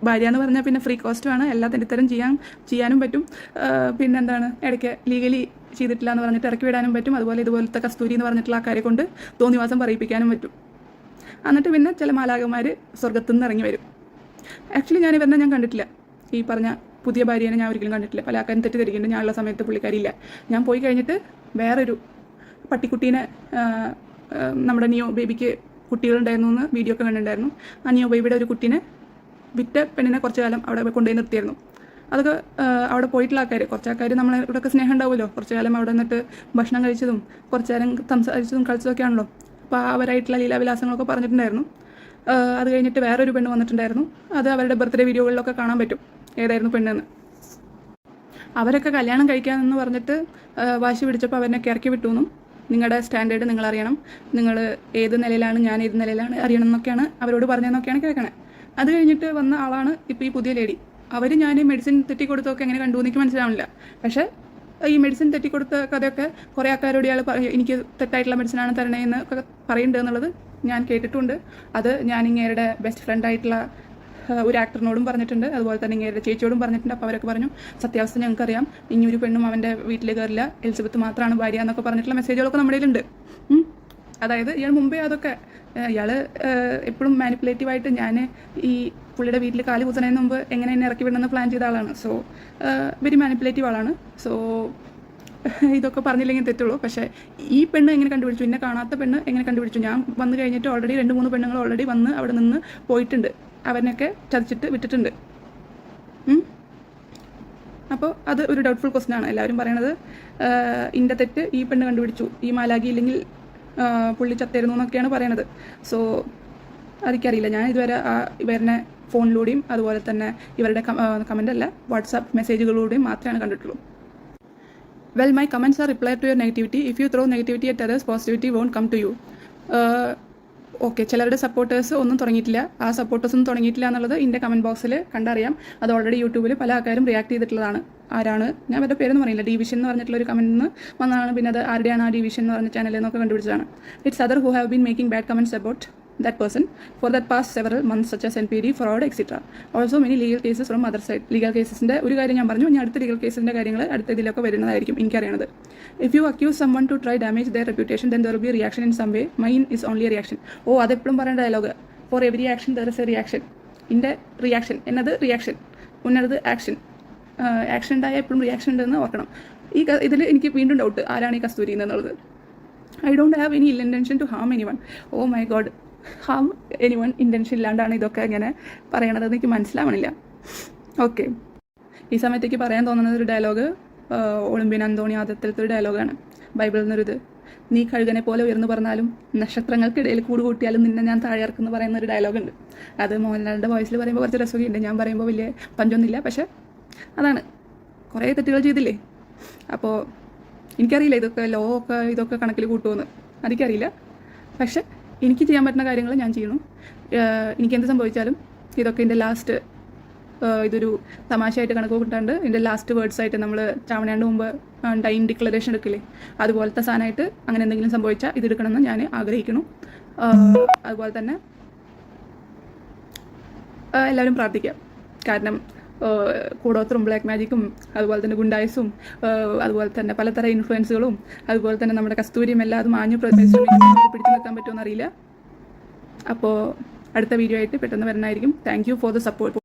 ഭാര്യ എന്ന് പറഞ്ഞാൽ പിന്നെ ഫ്രീ കോസ്റ്റുമാണ്, എല്ലാ തെറ്റിത്തരം ചെയ്യാനും പറ്റും. പിന്നെന്താണ്, ഇടയ്ക്ക് ലീഗലി ചെയ്തിട്ടില്ല എന്ന് പറഞ്ഞിട്ട് ഇറക്കി വിടാനും പറ്റും. അതുപോലെ ഇതുപോലത്തെ കസ്തൂരി എന്ന് പറഞ്ഞിട്ടുള്ള ആൾക്കാരെ കൊണ്ട് തോന്നിവാസം പറയിപ്പിക്കാനും പറ്റും. എന്നിട്ട് പിന്നെ ചില മാലാകന്മാർ സ്വർഗത്തു നിന്ന് ഇറങ്ങി വരും. ആക്ച്വലി ഞാൻ ഇവരെ ഞാൻ കണ്ടിട്ടില്ല, ഈ പറഞ്ഞ പുതിയ ഭാര്യനെ ഞാൻ ഒരിക്കലും കണ്ടിട്ടില്ല. പല ആൾക്കാരും തെറ്റിദ്ധരിക്കുന്നുണ്ട്, ഞാനുള്ള സമയത്ത് പുള്ളിക്കാരിയില്ല. ഞാൻ പോയി കഴിഞ്ഞിട്ട് വേറൊരു പട്ടിക്കുട്ടീനെ നമ്മുടെ നിയോ ബേബിക്ക് കുട്ടികളുണ്ടായിരുന്നു എന്ന് വീഡിയോ ഒക്കെ കണ്ടിട്ടുണ്ടായിരുന്നു. ആ നിയോ ബേബിയുടെ ഒരു കുട്ടീനെ വിറ്റ പെണ്ണിനെ കുറച്ച് കാലം അവിടെ കൊണ്ടുപോയി നിർത്തിയായിരുന്നു. അതൊക്കെ അവിടെ പോയിട്ടുള്ള ആൾക്കാർ, കുറച്ച് ആൾക്കാർ നമ്മളെ ഇവിടെയൊക്കെ സ്നേഹം ഉണ്ടാവുമല്ലോ, കുറച്ച് കാലം അവിടെ നിന്നിട്ട് ഭക്ഷണം കഴിച്ചതും കുറച്ച് നേരം സംസാരിച്ചതും കളിച്ചതൊക്കെ ആണല്ലോ. അപ്പോൾ അവരായിട്ടുള്ള ലീലാവിലാസങ്ങളൊക്കെ പറഞ്ഞിട്ടുണ്ടായിരുന്നു. അത് കഴിഞ്ഞിട്ട് വേറൊരു പെണ്ണ് വന്നിട്ടുണ്ടായിരുന്നു. അത് അവരുടെ ബർത്ത്ഡേ വീഡിയോകളിലൊക്കെ കാണാൻ പറ്റും ഏതായിരുന്നു പെണ്ണെന്ന്. അവരൊക്കെ കല്യാണം കഴിക്കാമെന്ന് പറഞ്ഞിട്ട് വാശി പിടിച്ചപ്പോൾ അവരെ ഇറക്കി വിട്ടു എന്നും നിങ്ങളുടെ സ്റ്റാൻഡേർഡ് നിങ്ങൾ അറിയണം, നിങ്ങൾ ഏത് നിലയിലാണ്, ഞാൻ ഏത് നിലയിലാണ് അറിയണം എന്നൊക്കെയാണ് അവരോട് പറഞ്ഞതെന്നൊക്കെയാണ് കേൾക്കണേ. അത് കഴിഞ്ഞിട്ട് വന്ന ആളാണ് ഇപ്പോൾ ഈ പുതിയ ലേഡി. അവർ ഞാൻ മെഡിസിൻ തെറ്റിക്കൊടുത്തൊക്കെ എങ്ങനെ കണ്ടു എനിക്ക് മനസ്സിലാവില്ല. പക്ഷേ ഈ മെഡിസിൻ തെറ്റിക്കൊടുത്ത കഥയൊക്കെ കുറേ ആൾക്കാരോട് ഇയാൾ എനിക്ക് തെറ്റായിട്ടുള്ള മെഡിസിനാണ് തരണേന്ന് ഒക്കെ പറയുന്നുണ്ട് എന്നുള്ളത് ഞാൻ കേട്ടിട്ടുണ്ട്. അത് ഞാൻ ഇങ്ങേരുടെ ബെസ്റ്റ് ഫ്രണ്ടായിട്ടുള്ള ഒരു ആക്ടറിനോടും പറഞ്ഞിട്ടുണ്ട്, അതുപോലെ തന്നെ ഇങ്ങേരുടെ ചേച്ചിയോടും പറഞ്ഞിട്ടുണ്ട്. അപ്പോൾ അവരൊക്കെ പറഞ്ഞു സത്യാവസ്ഥ ഞങ്ങൾക്കറിയാം, ഇനി ഒരു പെണ്ണും അവൻ്റെ വീട്ടിൽ കയറില്ല, എലിസബത്ത് മാത്രമാണ് ഭാര്യ എന്നൊക്കെ പറഞ്ഞിട്ടുള്ള മെസ്സേജുകളൊക്കെ നമ്മുടെ കയ്യിലുണ്ട്. അതായത് ഇയാൾ മുമ്പേ അതൊക്കെ ഇയാൾ എപ്പോഴും മാനിപ്പുലേറ്റീവായിട്ട് ഞാൻ ഈ പുള്ളിയുടെ വീട്ടിൽ കാല് കുത്തുന്നതിന് മുമ്പ് എങ്ങനെ എന്നെ ഇറക്കി വിടണമെന്ന് പ്ലാൻ ചെയ്ത ആളാണ്. സോ വെരി മാനിപ്പുലേറ്റീവ് ആളാണ്. സോ ഇതൊക്കെ പറഞ്ഞില്ലെങ്കിൽ തെറ്റുള്ളൂ. പക്ഷേ ഈ പെണ്ണ് എങ്ങനെ കണ്ടുപിടിച്ചു, എന്നെ കാണാത്ത പെണ്ണ് എങ്ങനെ കണ്ടുപിടിച്ചു? ഞാൻ വന്നു കഴിഞ്ഞിട്ട് ഓൾറെഡി 2-3 പെണ്ണുങ്ങൾ ഓൾറെഡി വന്ന് അവിടെ നിന്ന് പോയിട്ടുണ്ട്, അവനൊക്കെ ചതിച്ചിട്ട് വിട്ടിട്ടുണ്ട്. അപ്പോൾ അത് ഒരു ഡൗട്ട്ഫുൾ ക്വസ്റ്റ്യൻ ആണ്. എല്ലാവരും പറയണത് ഇൻ്റെ തെറ്റ് ഈ പെണ്ണ് കണ്ടുപിടിച്ചു, ഈ മാലാഖി ഇല്ലെങ്കിൽ പുള്ളി ചത്തായിരുന്നു എന്നൊക്കെയാണ് പറയണത്. സോ അതെനിക്കറിയില്ല. ഞാൻ ഇതുവരെ ഇവരുടെ ഫോണിലൂടെയും അതുപോലെ തന്നെ ഇവരുടെ കമൻ്റല്ല വാട്സാപ്പ് മെസ്സേജുകളിലൂടെയും മാത്രമാണ് കണ്ടിട്ടുള്ളൂ. Well, my comments are reply to your negativity. If you throw negativity at others, positivity won't come to you. Okay, ചിലരുടെ സപ്പോർട്ടേഴ്സ് ഒന്നും തുടങ്ങിയിട്ടില്ല. ആ സപ്പോർട്ടേഴ്സൊന്നും തുടങ്ങിയിട്ടില്ല എന്നുള്ളത് എൻ്റെ കമൻറ്റ് ബോക്സിൽ കണ്ടറിയാം. അത് ഓൾറെഡി യൂട്യൂബിൽ പല ആൾക്കാരും റിയാക്ട് ചെയ്തിട്ടുള്ളതാണ്. ആരാണ് ഞാൻ അവരുടെ പേരൊന്നും പറയില്ല. ഡിവിഷൻ എന്ന് പറഞ്ഞിട്ടുള്ളൊരു കമൻറ്റിൽ നിന്ന് വന്നതാണ്. പിന്നെ അത് ആരുടെയാണ് ആ ഡിവിഷൻ എന്ന് പറഞ്ഞ ചാനലിൽ നിന്നൊക്കെ കണ്ടുപിടിച്ചതാണ്. It's other who have been making bad comments about that person for that past several months, such as NPD, fraud, etc. Also many legal cases from other side. Legal casesന്റെ ഒരു കാര്യം ഞാൻ പറഞ്ഞു, ഇനി അടുത്ത ലീഗൽ കേസിൻ്റെ കാര്യങ്ങൾ അടുത്ത ഇതിലൊക്കെ വരുന്നതായിരിക്കും എനിക്കറിയണത്. If you accuse someone to try damage their reputation, then there will be a reaction in some way. Mine is only a reaction. അതെപ്പോഴും പറയേണ്ട dialogue. For every action there is a reaction. ഇൻ്റെ റിയാക്ഷൻ എന്നത് റിയാക്ഷൻ, മുന്നത് ആക്ഷൻ. ആക്ഷൻ ഉണ്ടായാൽ എപ്പോഴും റിയാക്ഷൻ ഉണ്ടെന്ന് ഓർക്കണം. ഇതിൽ എനിക്ക് വീണ്ടും ഡൗട്ട്, ആരാണ് ഈ കസ്തൂരി എന്നുള്ളത്. I don't have any ill intention to harm anyone. Oh my god, harm anyone intention ഇല്ലാണ്ടാണ് ഇതൊക്കെ ഇങ്ങനെ പറയണത് എനിക്ക് മനസ്സിലാവണില്ല. ഓക്കെ, ഈ സമയത്തേക്ക് പറയാൻ തോന്നുന്നത് ഒരു ഡയലോഗ് ഒളിമ്പ്യൻ അന്തോണി ആദ്യത്തിലത്തെ ഒരു ഡയലോഗാണ് ബൈബിളിൽ നിന്നൊരിത്. നീ കഴുകനെ പോലെ ഉയർന്നു പറഞ്ഞാലും നക്ഷത്രങ്ങൾക്കിടയിൽ കൂടുകൂട്ടിയാലും നിന്നെ ഞാൻ താഴെ ഇറക്കുന്നു പറയുന്ന ഒരു ഡയലോഗുണ്ട്. അത് മോഹൻലാലിൻ്റെ വോയിസിൽ പറയുമ്പോൾ കുറച്ച് രസമൊക്കെ ഉണ്ട്. ഞാൻ പറയുമ്പോൾ വലിയ പഞ്ചൊന്നുമില്ല. പക്ഷേ അതാണ്, കുറേ തെറ്റുകൾ ചെയ്തില്ലേ. അപ്പോൾ എനിക്കറിയില്ല ഇതൊക്കെ കണക്കിൽ കൂട്ടുമെന്ന്, എനിക്കറിയില്ല. പക്ഷെ എനിക്ക് ചെയ്യാൻ പറ്റുന്ന കാര്യങ്ങൾ ഞാൻ ചെയ്യണം. എനിക്കെന്ത് സംഭവിച്ചാലും ഇതൊക്കെ എൻ്റെ ലാസ്റ്റ്, ഇതൊരു തമാശയായിട്ട് കണക്ക് കൂട്ടാണ്ട് എൻ്റെ ലാസ്റ്റ് വേർഡ്സായിട്ട് നമ്മൾ ചാവണേൻ്റെ മുമ്പ് ഡൈൻ ഡിക്ലറേഷൻ എടുക്കില്ലേ, അതുപോലത്തെ സാധനമായിട്ട് അങ്ങനെ എന്തെങ്കിലും സംഭവിച്ചാൽ ഇതെടുക്കണമെന്ന് ഞാൻ ആഗ്രഹിക്കുന്നു. അതുപോലെ തന്നെ എല്ലാവരും പ്രാർത്ഥിക്കാം. കാരണം കൂടോത്രം ബ്ലാക്ക് മാജിക്കും അതുപോലെ തന്നെ ഗുണ്ടായസും അതുപോലെ തന്നെ പലതരം ഇൻഫ്ലുവൻസുകളും അതുപോലെ തന്നെ നമ്മുടെ കസ്തൂരിയും എല്ലാതും ആഞ്ഞു പിടിച്ചു നിൽക്കാൻ പറ്റുമെന്ന് അറിയില്ല. അപ്പോൾ അടുത്ത വീഡിയോ ആയിട്ട് പെട്ടെന്ന് വരുന്നതായിരിക്കും. Thank you for the support.